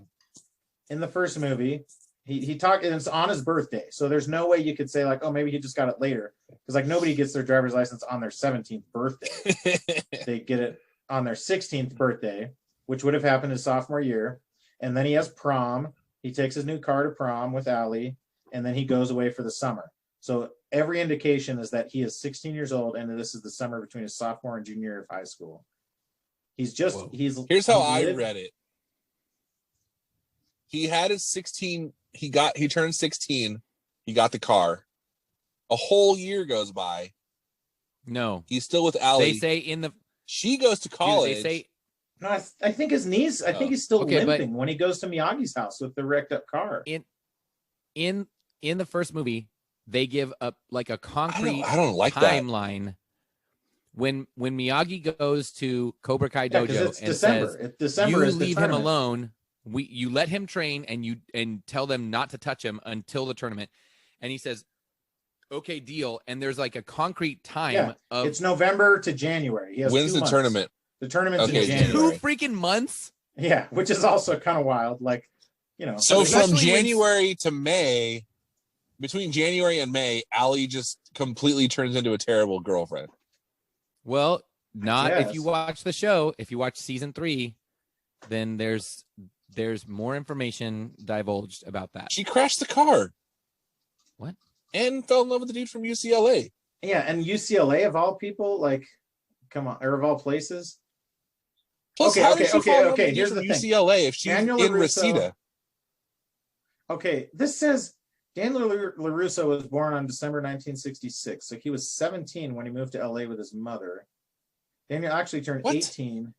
In the first movie, he talked, and it's on his birthday. So there's no way you could say like, oh, maybe he just got it later. Because like nobody gets their driver's license on their 17th birthday. They get it on their 16th birthday, which would have happened his sophomore year. And then he has prom. He takes his new car to prom with Allie, and then he goes away for the summer. So every indication is that he is 16 years old, and this is the summer between his sophomore and junior year of high school. Here's how I read it. He had his 16. He turned 16. He got the car. A whole year goes by. No, He's still with Allie. they say in the. She goes to college. They say No, I think his knees. I think he's still Okay, but- limping when he goes to Miyagi's house with the wrecked up car. in the first movie they give up like a concrete I don't like that. timeline. When Miyagi goes to Cobra Kai Yeah, Dojo because it's and December. says, December "You is the leave him tournament. alone. You let him train, and tell them not to touch him until the tournament." And he says, "Okay, deal." And there's like a concrete time Yeah, of It's November to January. He has When's 2 the months. tournament? The tournament's Okay, in January. 2 freaking months. Yeah, which is also kind of wild. Like, So Especially from when- January to May, between January and May, Allie just completely turns into a terrible girlfriend. Well, not if you guess. watch the show. If you watch season 3, then there's more information divulged about that. She crashed the car. What? And fell in love with the dude from UCLA. yeah, and UCLA of all people, like, come on, or of all places. Plus, Okay, how okay, did she okay, fall in love okay, with the here's dude from the thing. UCLA if she's Daniel in LaRusso- Reseda? Okay, this says Daniel LaRusso was born on December 1966, so he was 17 when he moved to LA with his mother. Daniel actually turned What? 18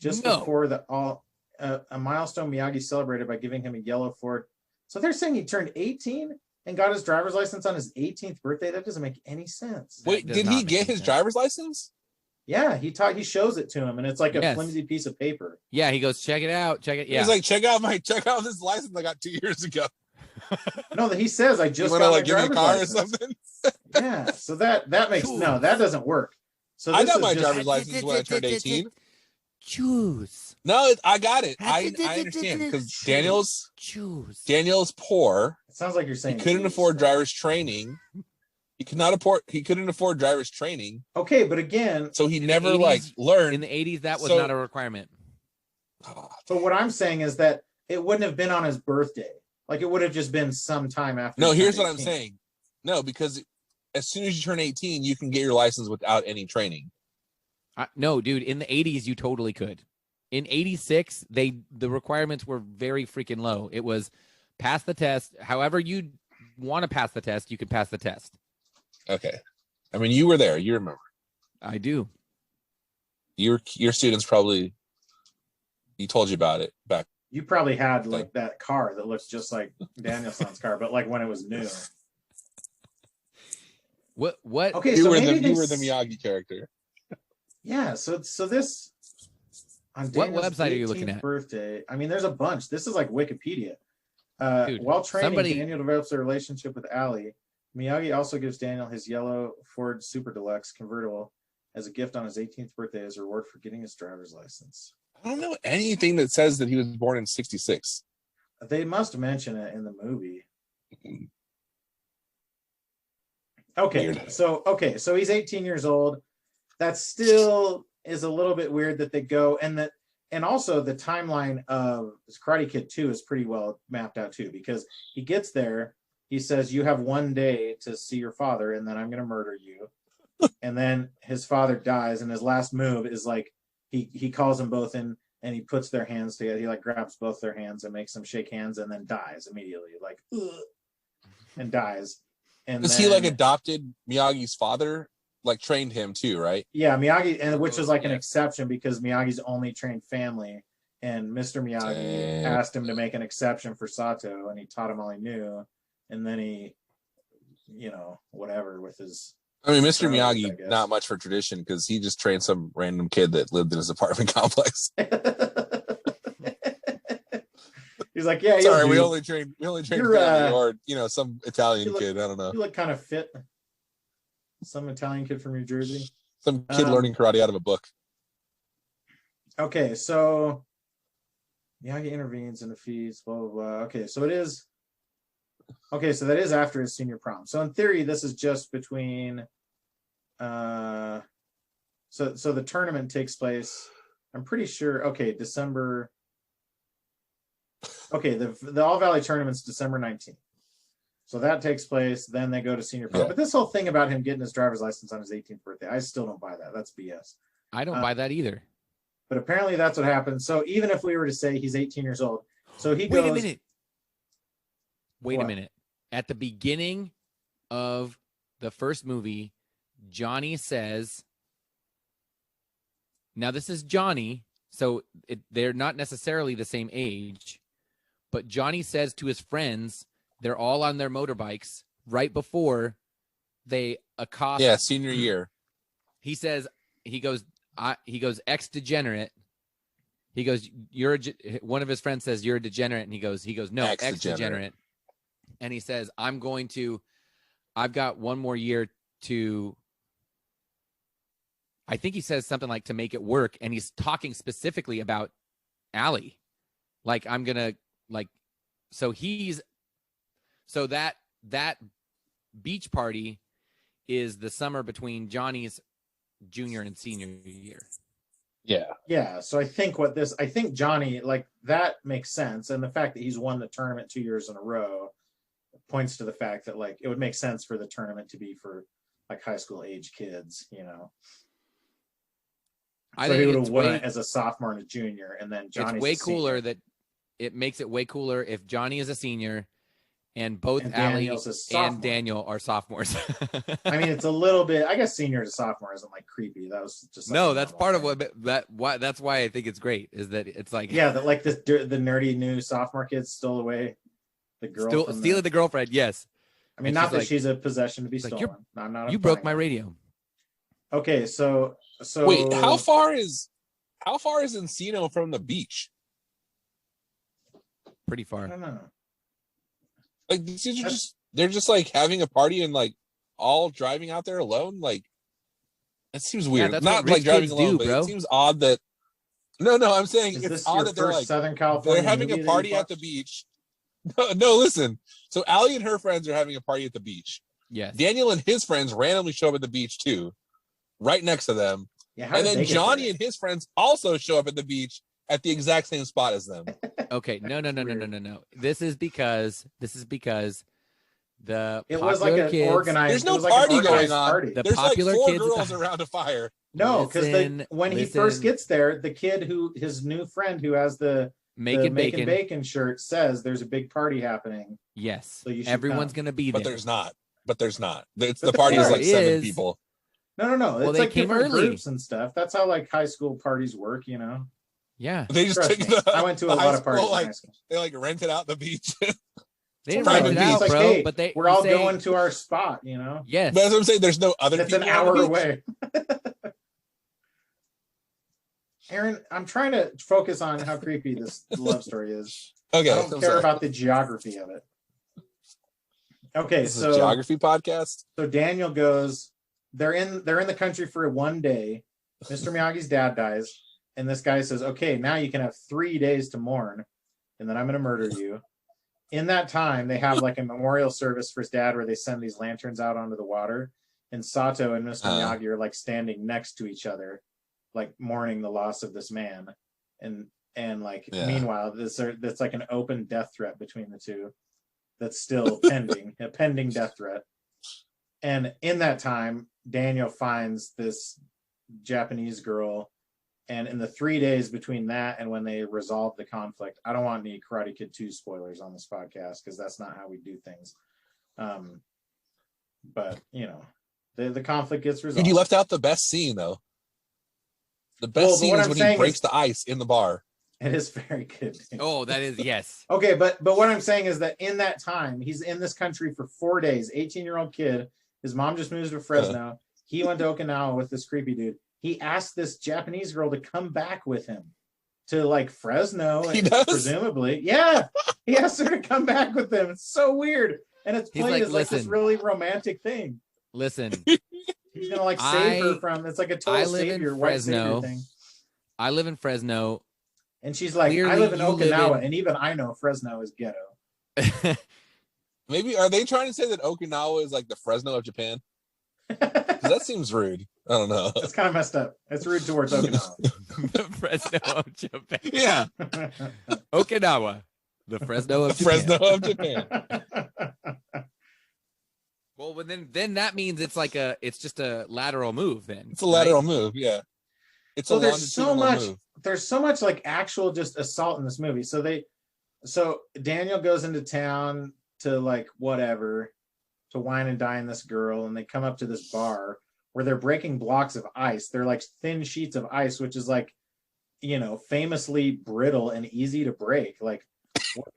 just No. before a milestone Miyagi celebrated by giving him a yellow Ford. So they're saying he turned 18 and got his driver's license on his 18th birthday? That doesn't make any sense. That Wait, does did not he make get any his sense. driver's license? Yeah, he shows it to him, and it's like a Yes. flimsy piece of paper. Yeah, he goes, check it out, check it. Yeah, He's like, check out this license I got 2 years ago. No, he says, I You just want got to my like give me a driver's car license. or something? Yeah, so that makes Cool. no, that doesn't work. So I this got is my just- driver's license when I turned 18. Choose. No, I got it. I understand because Daniel's poor. It sounds like you're saying he couldn't afford driver's training. He couldn't afford driver's training. Okay, but again, so he never 80s, learned. In the 80s, that was not a requirement. But what I'm saying is that it wouldn't have been on his birthday. Like it would have just been some time after. No, here's what I'm saying. No, because as soon as you turn 18, you can get your license without any training. No, dude, in the 80s, you totally could. In 86, the requirements were very freaking low. It was pass the test. However you want to pass the test, you can pass the test. Okay. I mean, you were there. You remember. I do. Your students probably, he told you about it back. You probably had like that car that looks just like Danielson's car, but like when it was new. What? Okay, you were the Miyagi character. Yeah, so this on Daniel's what website are you looking at? Birthday. I mean, there's a bunch. This is like Wikipedia. Dude, while training, Daniel develops a relationship with Ali. Miyagi also gives Daniel his yellow Ford Super Deluxe convertible as a gift on his 18th birthday as a reward for getting his driver's license. I don't know anything that says that he was born in 66. They must mention it in the movie. Okay, weird. So he's 18 years old. That still is a little bit weird that they go and also the timeline of Karate Kid 2 is pretty well mapped out too, because he gets there, he says, you have 1 day to see your father and then I'm going to murder you. And then his father dies and his last move is like, he calls them both in and he puts their hands together. He like grabs both their hands and makes them shake hands and then dies immediately, like, and dies. And Is he like adopted Miyagi's father? Like trained him too, right? Yeah, Miyagi, and which was like an exception because Miyagi's only trained family, and Mr. Miyagi asked him to make an exception for Sato, and he taught him all he knew, and then he, whatever with his. I mean, Mr. Miyagi, not much for tradition because he just trained some random kid that lived in his apartment complex. He's like, yeah. Sorry, we only trained family, or some Italian kid. I don't know. You look kind of fit. Some Italian kid from New Jersey. Some kid learning karate out of a book. Okay, so Miyagi intervenes in the fees, blah, blah, blah. Okay, so it is. Okay, so that is after his senior prom. So in theory, this is just between. So the tournament takes place. I'm pretty sure. Okay, December. Okay, the All Valley tournament's December 19th. So that takes place. Then they go to senior prom. Yeah. But this whole thing about him getting his driver's license on his 18th birthday, I still don't buy that. That's BS. I don't buy that either. But apparently that's what happened. So even if we were to say he's 18 years old, so he goes. Wait a minute. At the beginning of the first movie, Johnny says, now this is Johnny, so they're not necessarily the same age, but Johnny says to his friends, they're all on their motorbikes right before they accost. Yeah, senior year. He says, he goes, ex-degenerate. He goes, one of his friends says, you're a degenerate. And he goes, no, ex-degenerate. And he says, I've got 1 more year to, I think he says something like to make it work. And he's talking specifically about Allie. Like, I'm going to so that beach party is the summer between Johnny's junior and senior year. Yeah. Yeah. So I think Johnny, like, that makes sense. And the fact that he's won the tournament 2 years in a row points to the fact that, like, it would make sense for the tournament to be for like high school age kids, I so think he would have won it as a sophomore and a junior, and then Johnny's it's way cooler that it makes it way cooler if Johnny is a senior and both Allie and Daniel are sophomores. I mean, it's a little bit, I guess senior to sophomore isn't like creepy. That was just no, that's part thing. That's why I think it's great is that it's like, yeah, that like the nerdy new sophomore kid stole away the girl. Stealing the girlfriend. Yes. I mean, not that she's a possession to be stolen. Like, you broke my radio. Okay. So wait, how far is Encino from the beach? Pretty far. I don't know. Like they're just like having a party and like all driving out there alone. Like that seems weird. Yeah, not like driving alone, but bro. it seems odd that No, I'm saying Is it's this odd your that they're first like Southern California? they're having a movie that party you've at the watched? beach. No, listen. So Allie and her friends are having a party at the beach. Yes. Daniel and his friends randomly show up at the beach too, right next to them. Yeah, how And did then they get Johnny there? and his friends also show up at the beach at the exact same spot as them. Okay, no. This is because the It was like popular an kids. organized. There's it no was like an party going organized on. Party. The There's like popular 4 kids- girls around a fire. No, because when he first listen. gets there, the kid his new friend who has the Making Making bacon. Bacon shirt says there's a big party happening. Yes, So you should everyone's come. gonna be there. But there's not. It's But the party's there like 7 is. people. No. Well, It's they like came different early. groups and stuff. That's how like high school parties work, you know. Yeah, They just Trust took me, the I went to the a high lot of parties school, in like high school. they like rented out the beach. they didn't private rent it beach. out, It's like, bro. hey, But we're all say, going to our spot, you know. Yes, But as I'm saying, there's no other It's an people on the hour beach. away. Aaron, I'm trying to focus on how creepy this love story is. Okay, I don't I'm care sorry. about the geography of it. Okay, This is so a geography podcast. So Daniel goes. They're in the country for one day. Mr. Miyagi's dad dies, and this guy says, "Okay, now you can have 3 days to mourn, and then I'm going to murder you." In that time, they have like a memorial service for his dad, where they send these lanterns out onto the water, and Sato and Mr. Miyagi are like standing next to each other, like mourning the loss of this man, and like meanwhile, that's like an open death threat between the two. That's still pending, a pending death threat. And in that time, Daniel finds this Japanese girl. And in the 3 days between that and when they resolve the conflict, I don't want any Karate Kid 2 spoilers on this podcast because that's not how we do things. But, you know, the conflict gets resolved. Dude, you left out the best scene, though. The best scene is when he breaks the ice in the bar. It is very good. Oh, that is, yes. Okay, but what I'm saying is that in that time, he's in this country for 4 days, 18-year-old kid. His mom just moves to Fresno. He went to Okinawa with this creepy dude. He asked this Japanese girl to come back with him to like Fresno. He does? Presumably. Yeah. He asked her to come back with him. It's so weird. And it's played as like this really romantic thing. Listen. He's going to like save her from, it's like a total savior, white savior thing. I live in Fresno. And she's like, Clearly I live in Okinawa, and even I know Fresno is ghetto. Maybe, are they trying to say that Okinawa is like the Fresno of Japan? That seems rude. I don't know. It's kind of messed up. It's rude towards Okinawa. The Fresno of Japan. Yeah. Okinawa. The Fresno of Japan. Fresno of Japan. Well, then that means it's just a lateral move then. It's a lateral move, yeah. It's a longitudinal move. There's so much like actual just assault in this movie. So Daniel goes into town to like whatever, to wine and dine this girl, and they come up to this bar where they're breaking blocks of ice. They're like thin sheets of ice, which is like, you know, famously brittle and easy to break. Like,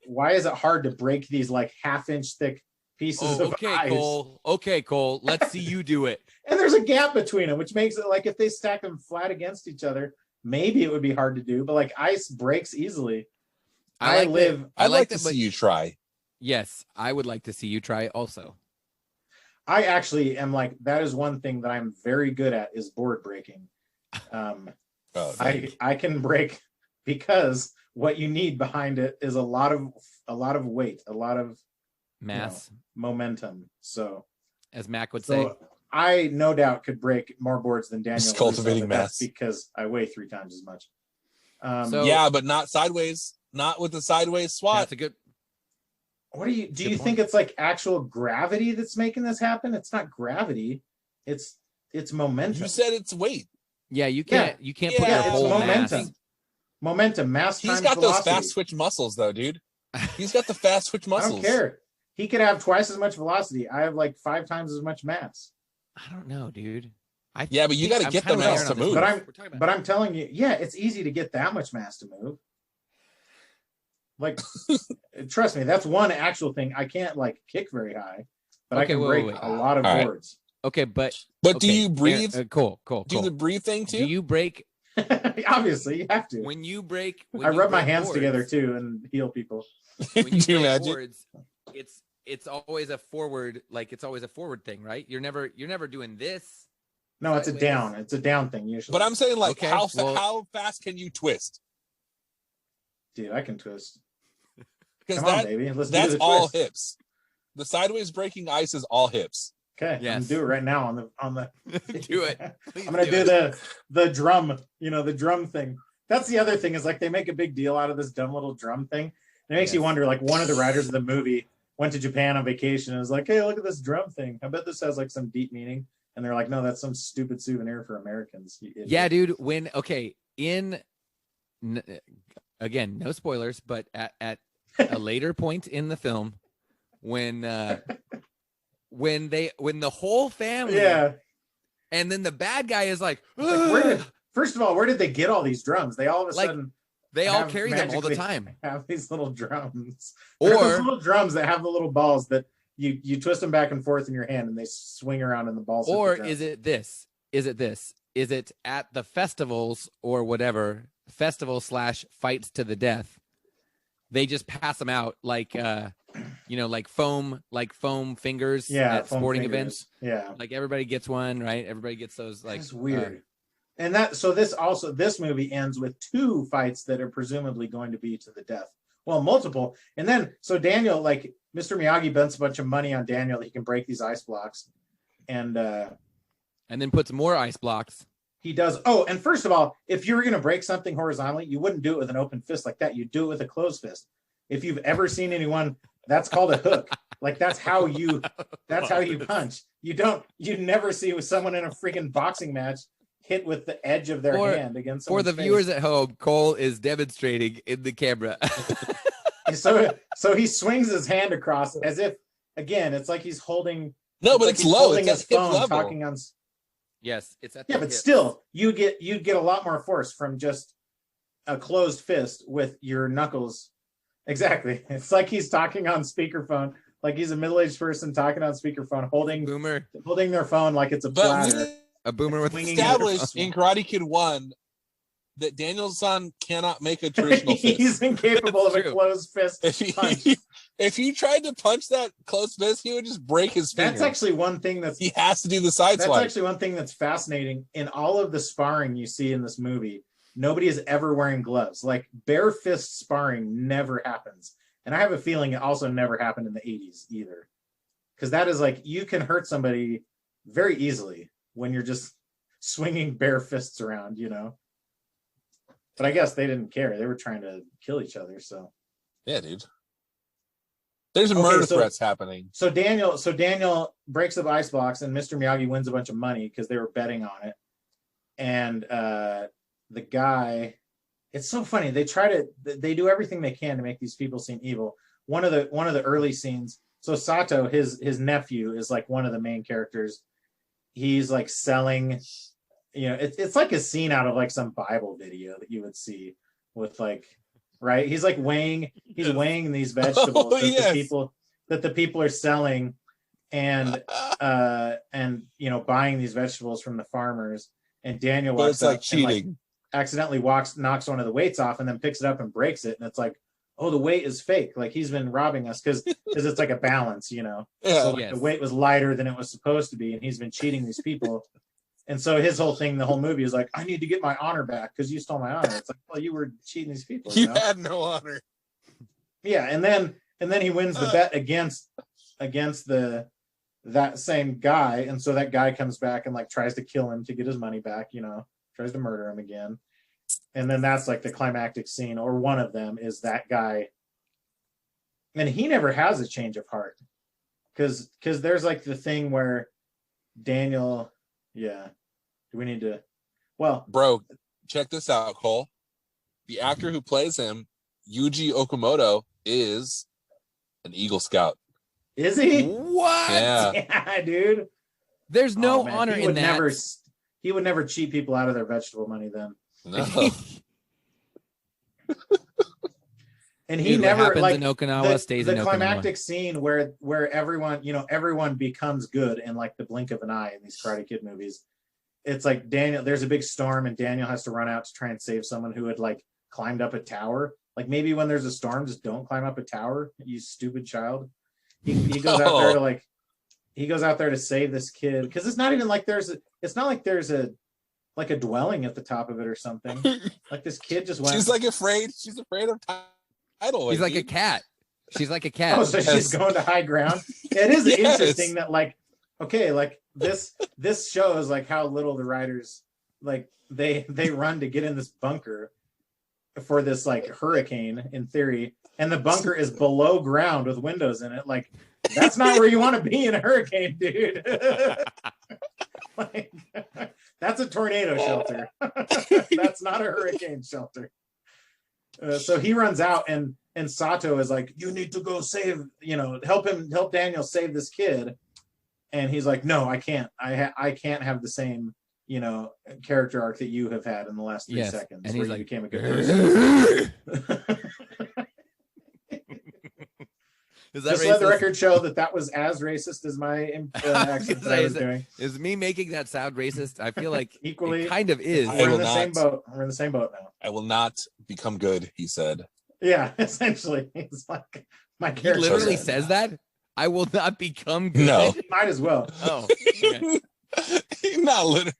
why is it hard to break these like half-inch thick pieces of ice? Okay, Cole. Let's see you do it. And there's a gap between them, which makes it like if they stack them flat against each other, maybe it would be hard to do. But like ice breaks easily. I'd like to see you try. Yes, I would like to see you try also. I actually am like, that is one thing that I'm very good at is board breaking. I can break because what you need behind it is a lot of weight, a lot of mass, momentum. So, as Mac would say, I no doubt could break more boards than Daniel. Just cultivating mass because I weigh 3 times as much. Yeah, but not sideways. Not with the sideways swat. That's a good. What do you think it's like actual gravity that's making this happen? It's not gravity. It's momentum. You said it's weight. Yeah, you can't put your whole momentum. mass. Momentum, mass times He's got velocity. those fast switch muscles though, dude. He's got the fast switch muscles. I don't care. He could have twice as much velocity. I have like 5 times as much mass. I don't know, dude. But you got to get the mass to move. But I'm telling you, yeah, it's easy to get that much mass to move. Like, trust me, that's one actual thing. I can't like kick very high, but I can break a lot of boards. Okay, but do you breathe? Cool. Do the breathe thing too? Do you break? Obviously, you have to. When you break, I rub my hands together too and heal people. When you break boards, it's always a forward, like it's always a forward thing, right? You're never doing this No, it's a down. It's a down thing usually. But I'm saying, like, Okay, how fast can you twist? Dude, I can twist. Because Come on, baby. Let's do that's the all twist. hips. The sideways breaking ice is all hips. Okay, Yes. I'm gonna do it right now on the Do it. Please I'm gonna do it. the drum, the drum thing. That's the other thing is like they make a big deal out of this dumb little drum thing. And it makes you wonder, like one of the writers of the movie went to Japan on vacation and was like, hey, look at this drum thing. I bet this has like some deep meaning. And they're like, no, that's some stupid souvenir for Americans. Yeah, dude. Again, no spoilers, but at a later point in the film, when the whole family, Yeah, and then the bad guy is like, first of all, where did they get all these drums? They all of a sudden they all have carry them all the magically time. Have these little drums, Or those little drums that have the little balls that you twist them back and forth in your hand and they swing around in the balls. or is it this? Is it at the festivals or whatever festival/fights to the death? They just pass them out like like foam fingers at foam sporting fingers. events. Yeah, Like everybody gets one, right? Everybody gets those. Like it's weird. And this movie ends with 2 fights that are presumably going to be to the death. Well, multiple. And then so Daniel, like Mr. Miyagi bets a bunch of money on Daniel that he can break these ice blocks. And then puts more ice blocks. he does. Oh, and first of all, if you were going to break something horizontally, you wouldn't do it with an open fist like that. You'd do it with a closed fist. If you've ever seen anyone, that's called a hook. Like that's how you punch. You never see someone in a freaking boxing match hit with the edge of their hand against for the face. viewers at home. Cole is demonstrating in the camera. So he swings his hand across as if, again, it's like he's holding. No, but it's low. It's his at hip phone, level. talking on. Yes, it's at Yeah, but still, you'd get a lot more force from just a closed fist with your knuckles. Exactly. It's like he's talking on speakerphone, like he's a middle-aged person talking on speakerphone, holding their phone like it's a platter. A boomer with established in Karate Kid 1 that Daniel-san cannot make a traditional fist. He's incapable of a closed fist punch. If he tried to punch that closed fist, he would just break his finger. That's actually one thing he has to do the side swipe. That's actually one thing that's fascinating. In all of the sparring you see in this movie, nobody is ever wearing gloves. Like bare fist sparring never happens. And I have a feeling it also never happened in the 80s either. Because that is like, you can hurt somebody very easily when you're just swinging bare fists around, But I guess they didn't care. They were trying to kill each other. So yeah, dude. There's murder threats happening. So Daniel breaks up ice blocks, and Mr. Miyagi wins a bunch of money because they were betting on it. And the guy, it's so funny. They do everything they can to make these people seem evil. One of the early scenes. So Sato, his nephew, is like one of the main characters. He's like selling, it's like a scene out of like some Bible video that you would see with like, right? He's like weighing these vegetables that the people are selling and buying these vegetables from the farmers. And Daniel walks up, like cheating, and, accidentally knocks one of the weights off and then picks it up and breaks it. And it's like, oh, the weight is fake. Like he's been robbing us because it's like a balance, Yeah. So like, the weight was lighter than it was supposed to be, and he's been cheating these people. And so his whole thing, the whole movie is like, I need to get my honor back because you stole my honor. It's like, well, you were cheating these people. You had no honor. Yeah, and then he wins the bet against that same guy, and so that guy comes back and like tries to kill him to get his money back, tries to murder him again. And then that's like the climactic scene, or one of them is that guy. And he never has a change of heart. Because there's like the thing where Daniel, yeah. Do we need to? Well, bro, check this out, Cole. The actor who plays him, Yuji Okamoto, is an Eagle Scout. Is he? What? Yeah, dude. There's no honor in that. He would never cheat people out of their vegetable money then. No. And he never like in Okinawa stays in Okinawa. The climactic scene where everyone becomes good in like the blink of an eye in these Karate Kid movies. It's like Daniel, there's a big storm and Daniel has to run out to try and save someone who had like climbed up a tower. Like maybe when there's a storm, just don't climb up a tower, you stupid child. He goes out there to like he goes out there to save this kid because it's not even like there's a like a dwelling at the top of it or something. Like this kid just went. She's afraid. She's afraid of tidal. She's like a cat. She's like a cat. Oh, so she's going to high ground. It is interesting that this shows like how little the writers they run to get in this bunker for this like hurricane in theory, and the bunker is below ground with windows in it. Like that's not where you want to be in a hurricane, dude. Like, that's a tornado shelter. That's not a hurricane shelter. So he runs out, and Sato is like, you need to go save, help Daniel save this kid. And he's like, no, I can't. I can't have the same, character arc that you have had in the last 3 seconds. And where he's you like, became a good person. Just let the record show that was as racist as my accent that I was doing. Is me making that sound racist? I feel like equally it kind of is. We're in the same boat. We're in the same boat now. I will not become good, he said. Yeah, essentially. He's like, my character. He literally says that? I will not become good. No. Might as well. Oh. Okay.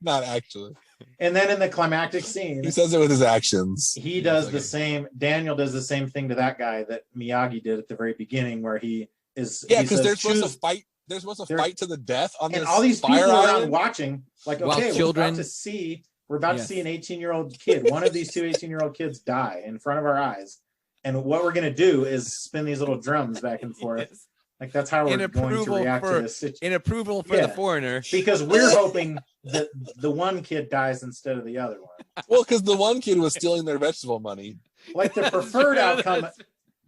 Not actually. And then in the climactic scene, he says it with his actions. He does the same. Daniel does the same thing to that guy that Miyagi did at the very beginning, where he is. Yeah, because they're supposed to fight. They're supposed to fight to the death on this. And all these people around watching, like, okay, children, we're about to see an 18-year-old kid, one of these two 18-year-old kids die in front of our eyes, and what we're gonna do is spin these little drums back and forth. Yes. Like that's how we're going to react to this. In approval for the foreigner. Because we're hoping that the one kid dies instead of the other one. Well, because the one kid was stealing their vegetable money. Like the preferred outcome.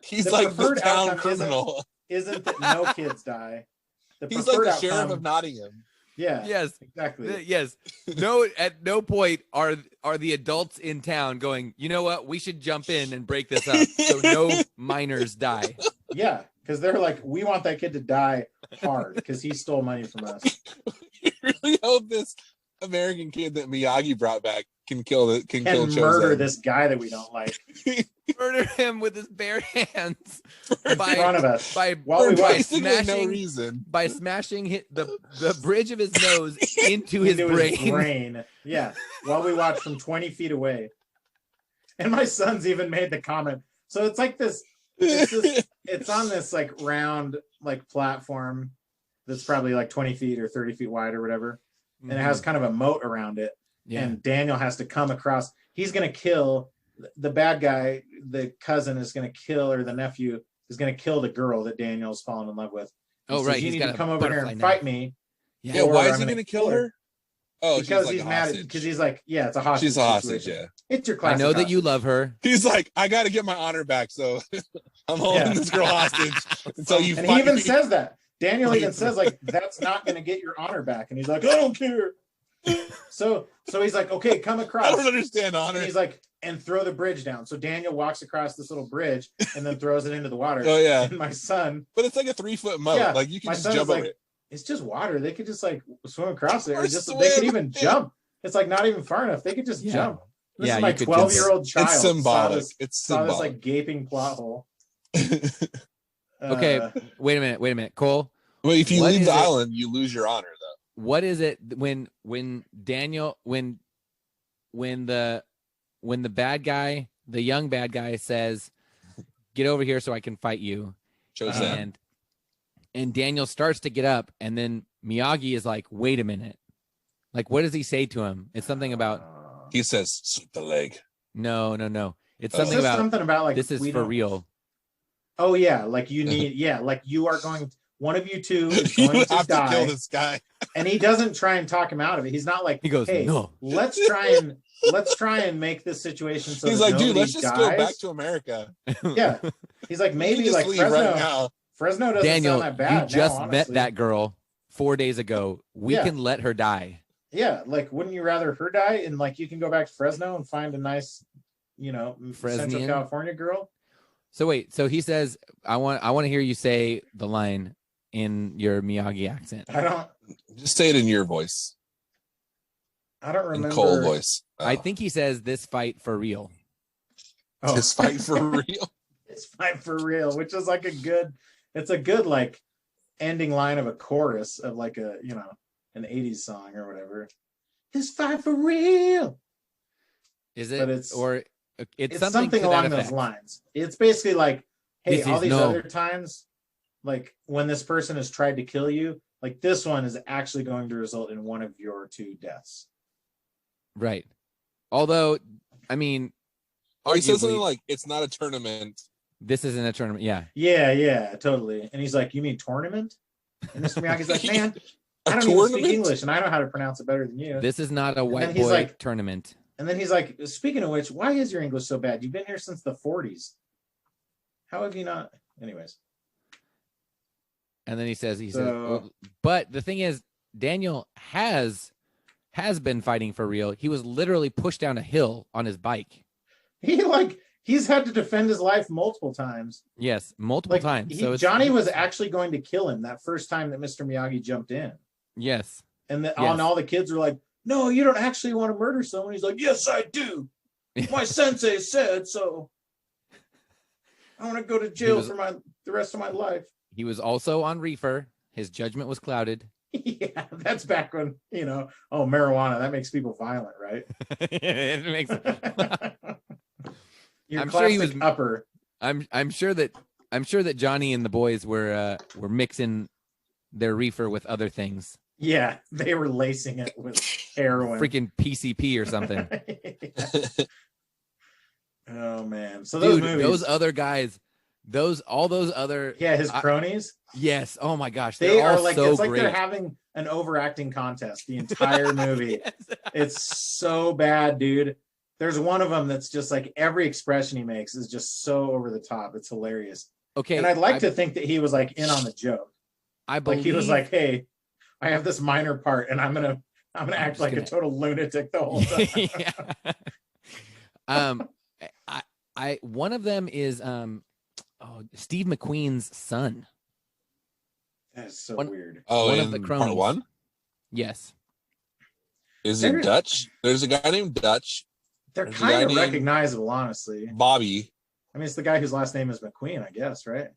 He's like the town criminal. Isn't that no kids die? He's like the sheriff of Nottingham. Yeah. Yes. Exactly. Yes. No. At no point are the adults in town going, you know what? We should jump in and break this up so no minors die. Yeah. Because they're like, we want that kid to die hard because he stole money from us. You really hope this American kid that Miyagi brought back can kill murder this guy that we don't like. Murder him with his bare hands in front of us by smashing the bridge of his nose into his brain. Yeah, while we watch from 20 feet away. And my son's even made the comment. So it's like this. It's on this like round like platform that's probably like 20 feet or 30 feet wide or whatever, and it has kind of a moat around it. Yeah. And Daniel has to come across. He's gonna kill the bad guy. The cousin is gonna kill, or the nephew is gonna kill the girl that Daniel's fallen in love with. Oh, right. You need to come over here and fight me. Yeah. Why is he gonna kill her? Oh, because he's mad because he's like, yeah, it's a hostage. She's a hostage, yeah. It's your classic. I know that you love her. He's like, I got to get my honor back, so I'm holding this girl hostage until you. And he even says that. Daniel even says like, that's not going to get your honor back, and he's like, I don't care. So he's like, okay, come across. I don't understand honor. And he's like, and throw the bridge down. So Daniel walks across this little bridge and then throws it into the water. Oh yeah. And my son. But it's like a 3-foot moat. Yeah, like you can just jump over it. It's just water. They could just like swim across it, or just they could even jump. It's like not even far enough. They could just jump. This is my 12-year-old child. It's symbolic. Saw this like gaping plot hole. Okay, wait a minute, Cole. Well, if you leave the island, you lose your honor, though. What is it when Daniel when the bad guy, the young bad guy says, "Get over here so I can fight you," and Daniel starts to get up, and then Miyagi is like, "Wait a minute." Like, what does he say to him? It's something about. He says, "Sweep the leg." No. It's something about like this is for real. Oh yeah, like you need like you are going. One of you two is going to die. To kill this guy. And he doesn't try and talk him out of it. He's not like, he goes, "Hey, no, let's try and make this situation so." He's like, "Dude, let's just go back to America." Yeah, he's like, maybe like Fresno doesn't sound that bad. You just met that girl 4 days ago. We can let her die. Yeah, like, wouldn't you rather her die and like you can go back to Fresno and find a nice, Central California girl? So wait, so he says, I want to hear you say the line in your Miyagi accent. I don't. Just say it in your voice. I don't remember. In Cole voice. Oh. I think he says, "This fight for real." Oh. This fight for real. This fight for real, which is like it's a good like ending line of a chorus of like a, an 80s song or whatever. This fight for real. Is it? But it's something along those lines. It's basically like, hey, all these other times, like when this person has tried to kill you, like this one is actually going to result in one of your 2 deaths. Right. Although, I mean, or he says something like, it's not a tournament. This isn't a tournament. Yeah. Yeah, totally. And he's like, you mean tournament? And Mr. Miyagi's like, man, I don't even speak English and I know how to pronounce it better than you. This is not a white boy tournament. And then he's like, speaking of which, why is your English so bad? You've been here since the 40s. How have you not? Anyways. And then he says, but the thing is, Daniel has been fighting for real. He was literally pushed down a hill on his bike. He's had to defend his life multiple times. Yes, multiple times. So Johnny was actually going to kill him that first time that Mr. Miyagi jumped in. Yes. And all the kids were like, no, you don't actually want to murder someone. He's like, yes, I do. My sensei said so. I want to go to jail for the rest of my life. He was also on reefer. His judgment was clouded. Yeah, that's back when, marijuana, that makes people violent, right? It makes Your classic upper. I'm sure that Johnny and the boys were mixing their reefer with other things. Yeah, they were lacing it with heroin. Freaking PCP or something. Oh man. So those movies, those other guys, all those other his cronies. Yes. Oh my gosh. They are like, so it's like they're having an overacting contest the entire movie. Yes. It's so bad, dude. There's one of them that's just like every expression he makes is just so over the top. It's hilarious. Okay. And I'd like to think that he was like in on the joke. I believe he was like, hey, I have this minor part and I'm gonna act like a total lunatic the whole time. Yeah. One of them is Steve McQueen's son. That's so weird. Oh, one of the cronies. Part 1? Yes. Is it Dutch? There's a guy named Dutch. They're kind of recognizable, honestly. Bobby. I mean, it's the guy whose last name is McQueen, I guess, right?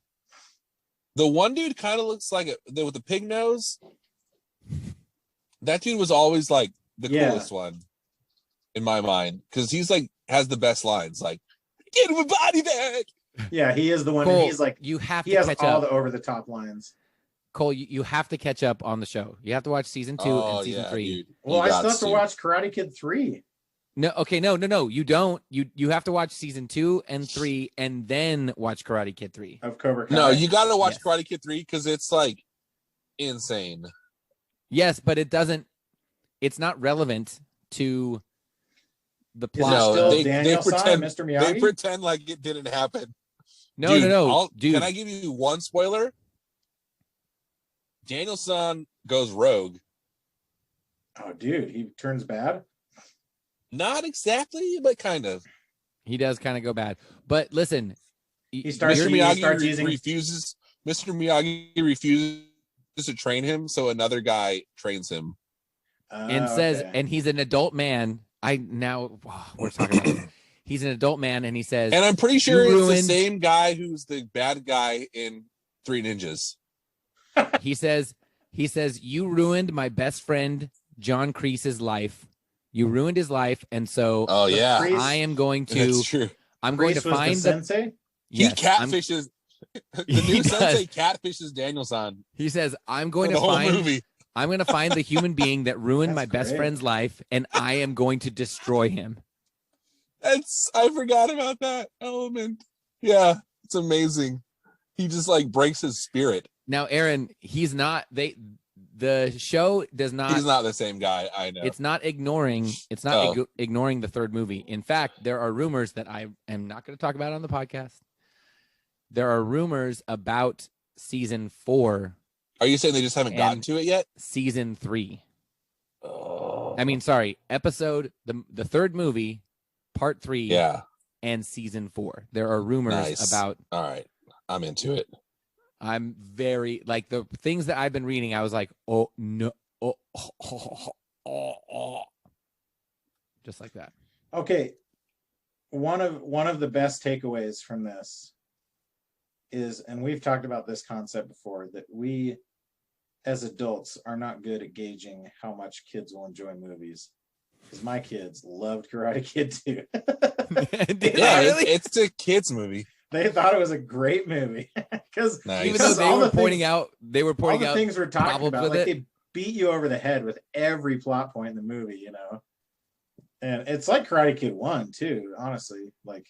The one dude kind of looks like with the pig nose. That dude was always like the coolest one in my mind because he's like has the best lines, like "Get my body back." Yeah, he is the one. Cole, and he's like, you have to he has catch all up. the over the top lines. Cole, you have to catch up on the show. You have to watch season 2 and season 3. Dude. Well, I still have to watch Karate Kid 3. No, okay, no, you don't. You have to watch season 2 and 3 and then watch Karate Kid 3 of Cobra Kai. No, you got to watch Karate Kid 3 because it's like insane. Yes, but it's not relevant to the plot. No, they pretend, Mr. Miyagi? They pretend like it didn't happen. No. Dude. Can I give you one spoiler? Daniel-san goes rogue. Oh, dude, he turns bad? Not exactly, but kind of. He does kind of go bad. But listen, Mr. Miyagi refuses to train him, so another guy trains him. And says, and he's an adult man. We're talking about this. He's an adult man, and he says, and I'm pretty sure it's the same guy who's the bad guy in Three Ninjas. He says, you ruined my best friend John Kreese's life. You ruined his life, and so I am going to. That's true. I'm going to find the sensei. Yes, he catfishes. The new sensei catfishes Daniel-san. He says, I'm going to find the human being that ruined my best friend's life, and I am going to destroy him. I forgot about that element. Yeah, it's amazing. He just like breaks his spirit. Now, Aaron, he's not. The show does not. He's not the same guy. I know. It's not ignoring. It's not ignoring the third movie. In fact, there are rumors that I am not going to talk about on the podcast. There are rumors about season 4. Are you saying they just haven't gotten to it yet? Season 3. Oh. I mean, sorry, the third movie, part 3. Yeah. And season 4. There are rumors about. All right, I'm into it. I'm very like the things that I've been reading. I was like, oh no, just like that. Okay, one of the best takeaways from this is, and we've talked about this concept before, that we as adults are not good at gauging how much kids will enjoy movies. Because my kids loved Karate Kid too. Yeah, it's a kids movie. They thought it was a great movie. Because Nice. Even though they were pointing out all the things we're talking about, like it. they beat you over the head with every plot point in the movie, you know. And it's like Karate Kid 1 too, honestly. Like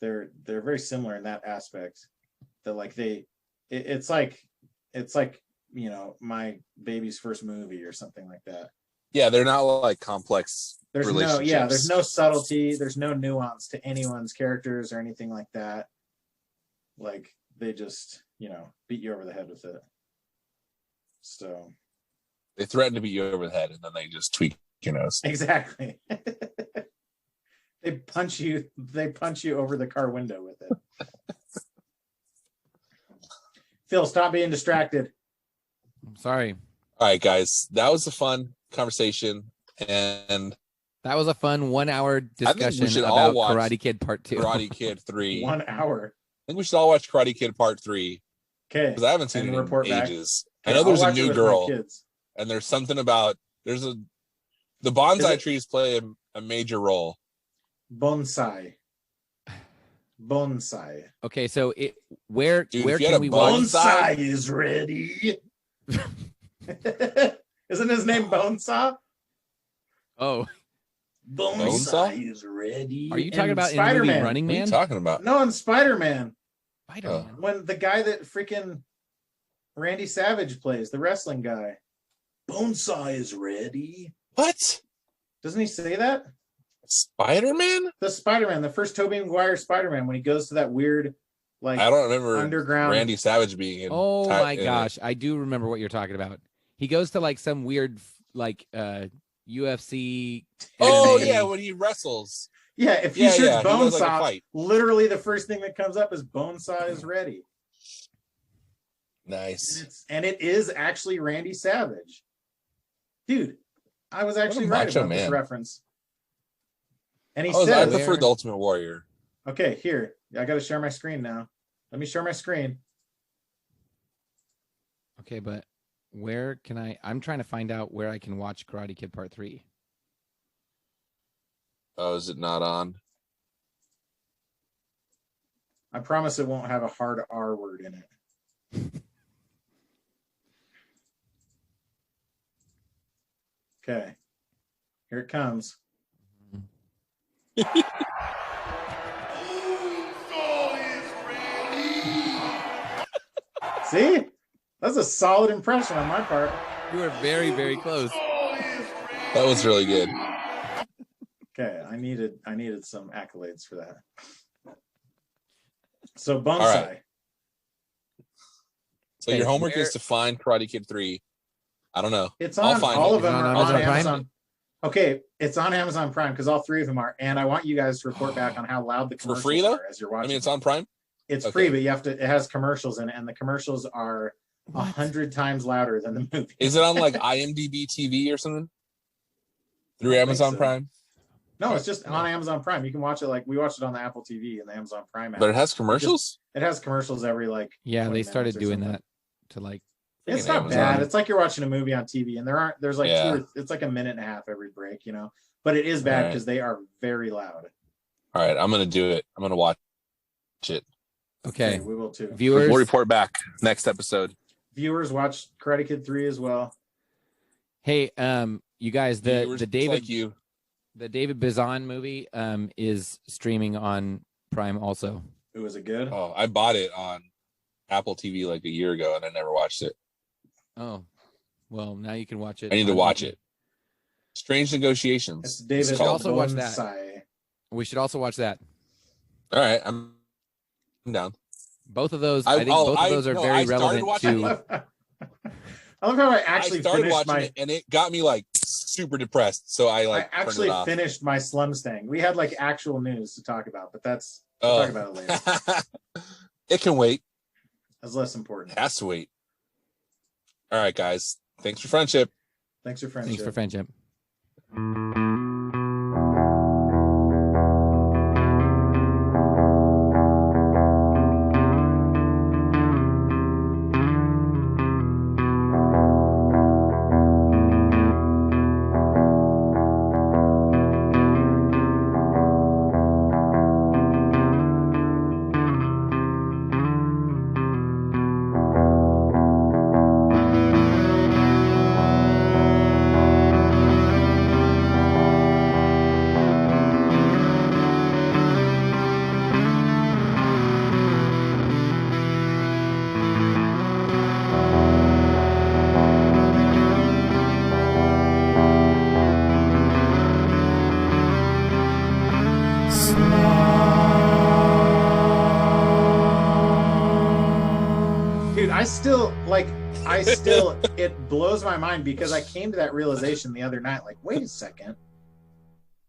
they're very similar in that aspect. That like it's like, you know, my baby's first movie or something like that. Yeah, they're not like complex relationships. There's no subtlety, there's no nuance to anyone's characters or anything like that. Like they just, you know, beat you over the head with it. So they threaten to beat you over the head and then they just tweak your nose. Exactly. They punch you over the car window with it. Phil, stop being distracted. I'm sorry. All right, guys. That was a fun conversation. And that was a fun 1 hour discussion about Karate Kid Part 2. Karate Kid 3. 1 hour. I think we should all watch Karate Kid Part 3. Okay. Because I haven't seen it in ages. I know I'll there's a watch it new with girl. my kids. And there's something about the bonsai trees play a major role. Bonsai. Okay, so where Dude, can we watch? Bonsai is ready. Isn't his name Bonesaw? Oh, Bonesaw is ready. Are you talking about in Spider-Man? the movie Running Man? What are you talking about? No, in Spider-Man. Spider-Man. When the guy that freaking Randy Savage plays, the wrestling guy. Bonesaw is ready. What? Doesn't he say that? Spider-Man? The Spider-Man, the first Tobey Maguire Spider-Man, when he goes to that weird, like, I don't remember underground Randy Savage being in. Oh my gosh, I do remember what you're talking about. He goes to like some weird like UFC. Oh yeah, when he wrestles. Yeah, if you search Bonesaw, like literally the first thing that comes up is Bonesaw is ready. Nice. And it is actually Randy Savage. Dude, I was actually right about this reference. And he said, I prefer the Ultimate Warrior. Okay, here. I got to share my screen now. Let me share my screen. Okay, but where can I'm trying to find out where I can watch Karate Kid Part 3. Oh, is it not on? I promise it won't have a hard R word in it. Okay. Here it comes. See? That's a solid impression on my part. You were very, very close. That was really good. Okay, I needed some accolades for that. So Bonsai. Right. So your homework is to find Karate Kid 3. I don't know. It's on all of them are on Amazon. Okay, it's on Amazon Prime because all three of them are. And I want you guys to report back on how loud the commercials for free, though? are as you're watching. I mean, it's on Prime? It's free, but it has commercials in it, and the commercials are 100 times louder than the movie. Is it on like IMDb TV or something? Through Amazon Prime? No, it's just on Amazon Prime. You can watch it we watched it on the Apple TV and the Amazon Prime app. But it has commercials? It has commercials every they started doing that to It's not bad. It's like you're watching a movie on TV, and there's like it's like a minute and a half every break, you know. But it is bad because they are very loud. All right, I'm gonna do it. I'm gonna watch it. Okay, we will too. Viewers, we'll report back next episode. Viewers, watch Karate Kid 3 as well. Hey, you guys, the David Bizan movie is streaming on Prime also. Was it good? Oh, I bought it on Apple TV like a year ago, and I never watched it. Oh, well, now you can watch it. I need to watch it. Strange Negotiations. It's David. We should also watch that. We should also watch that. All right, I'm down. Both of those, I think both of those are very relevant to. I love how I actually started watching it, and it got me like super depressed. So I actually finished my Slums thing. We had like actual news to talk about, but we'll talk about it later. It can wait. That's less important. It has to wait. All right, guys. Thanks for friendship. Thanks for friendship. still it blows my mind because I came to that realization the other night. Like, wait a second.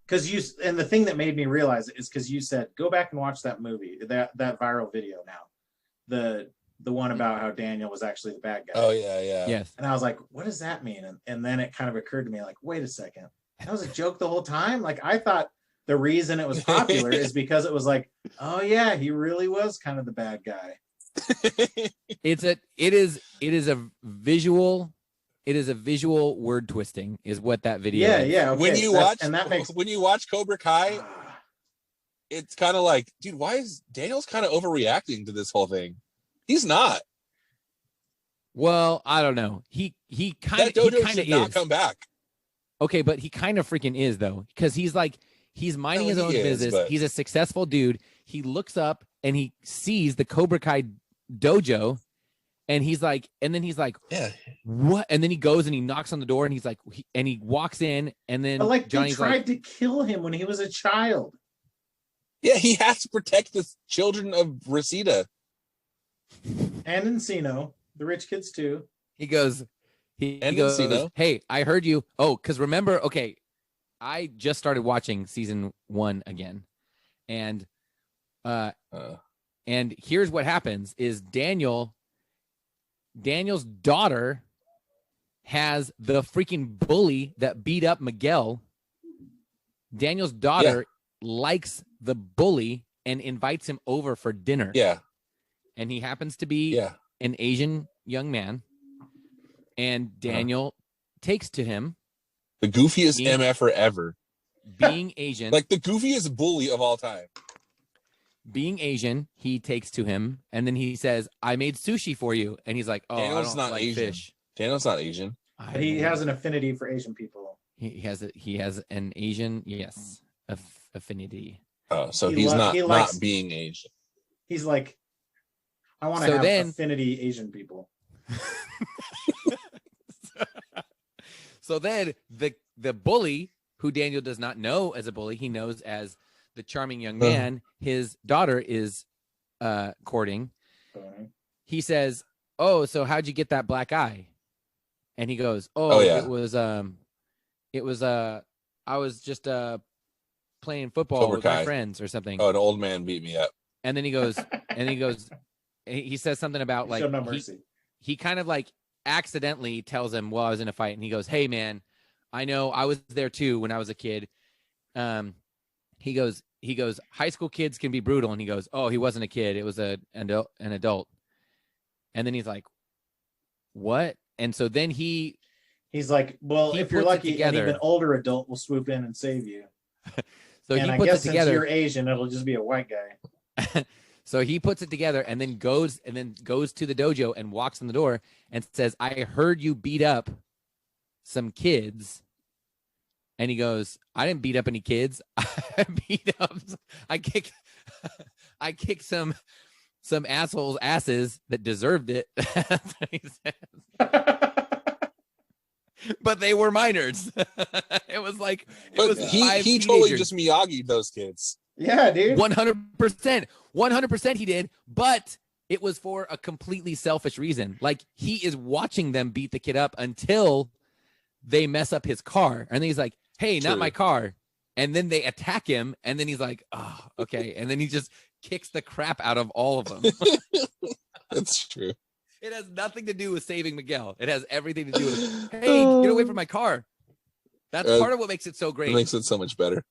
And the thing that made me realize it is because you said, go back and watch that movie, that viral video now. The one about how Daniel was actually the bad guy. Oh, yeah. Yes. And I was like, what does that mean? And then it kind of occurred to me, like, wait a second. That was a joke the whole time? Like, I thought the reason it was popular is because it was like, oh, yeah, he really was kind of the bad guy. It is a visual word twisting is what that video is. Yeah. Okay. When you watch Cobra Kai, it's kind of like, dude, why is Daniel's kind of overreacting to this whole thing? He's not. Well, I don't know. He kind of should not come back. Okay, but he kind of freaking is though, because he's minding his own business. But He's a successful dude. He looks up and he sees the Cobra Kai dojo, and then he's like, yeah, what? And then he goes and he knocks on the door, and he's like, and he walks in, and then Johnny's they tried to kill him when he was a child. Yeah, he has to protect the children of Reseda and Encino, the rich kids too. He goes, hey, I heard you. Oh, because remember, okay, I just started watching season 1 again, and here's what happens: is Daniel's daughter has the freaking bully that beat up Miguel. Daniel's daughter likes the bully and invites him over for dinner. Yeah, and he happens to be an Asian young man. And Daniel takes to him. The goofiest MFer ever. Being Asian. Like the goofiest bully of all time. Being Asian, he takes to him. And then he says, I made sushi for you. And he's like, oh, Daniel's not like Asian. Fish. Daniel's not Asian. But he has an affinity for Asian people. He has an Asian, affinity. Oh, so he's not being Asian. He's like, I want to have affinity Asian people. So then the bully, who Daniel does not know as a bully, he knows as the charming young man his daughter is courting. He says, oh, so how'd you get that black eye? And he goes, it was I was just playing football Cobra with Kai. My friends or something. Oh, an old man beat me up. And then he goes, he says something about like no mercy. He kind of like accidentally tells him, well, I was in a fight, and he goes, hey man, I know, I was there too when I was a kid. He goes, high school kids can be brutal. And he goes, oh, he wasn't a kid, it was an adult. And then he's like, what? And so then he's like, well, if you're lucky, an even older adult will swoop in and save you. So and he puts it together. Since you're Asian, it'll just be a white guy. So he puts it together and then goes to the dojo and walks in the door and says, I heard you beat up some kids. And he goes, I didn't beat up any kids. I kicked some assholes' asses that deserved it. That's what he says. But they were minors. It was like, he totally just Miyagi'd those kids. Yeah, dude. 100% he did, but it was for a completely selfish reason. Like, he is watching them beat the kid up until they mess up his car. And then he's like, hey, not my car. And then they attack him. And then he's like, oh, okay. And then he just kicks the crap out of all of them. That's true. It has nothing to do with saving Miguel. It has everything to do with, hey, get away from my car. That's part of what makes it so great. It makes it so much better.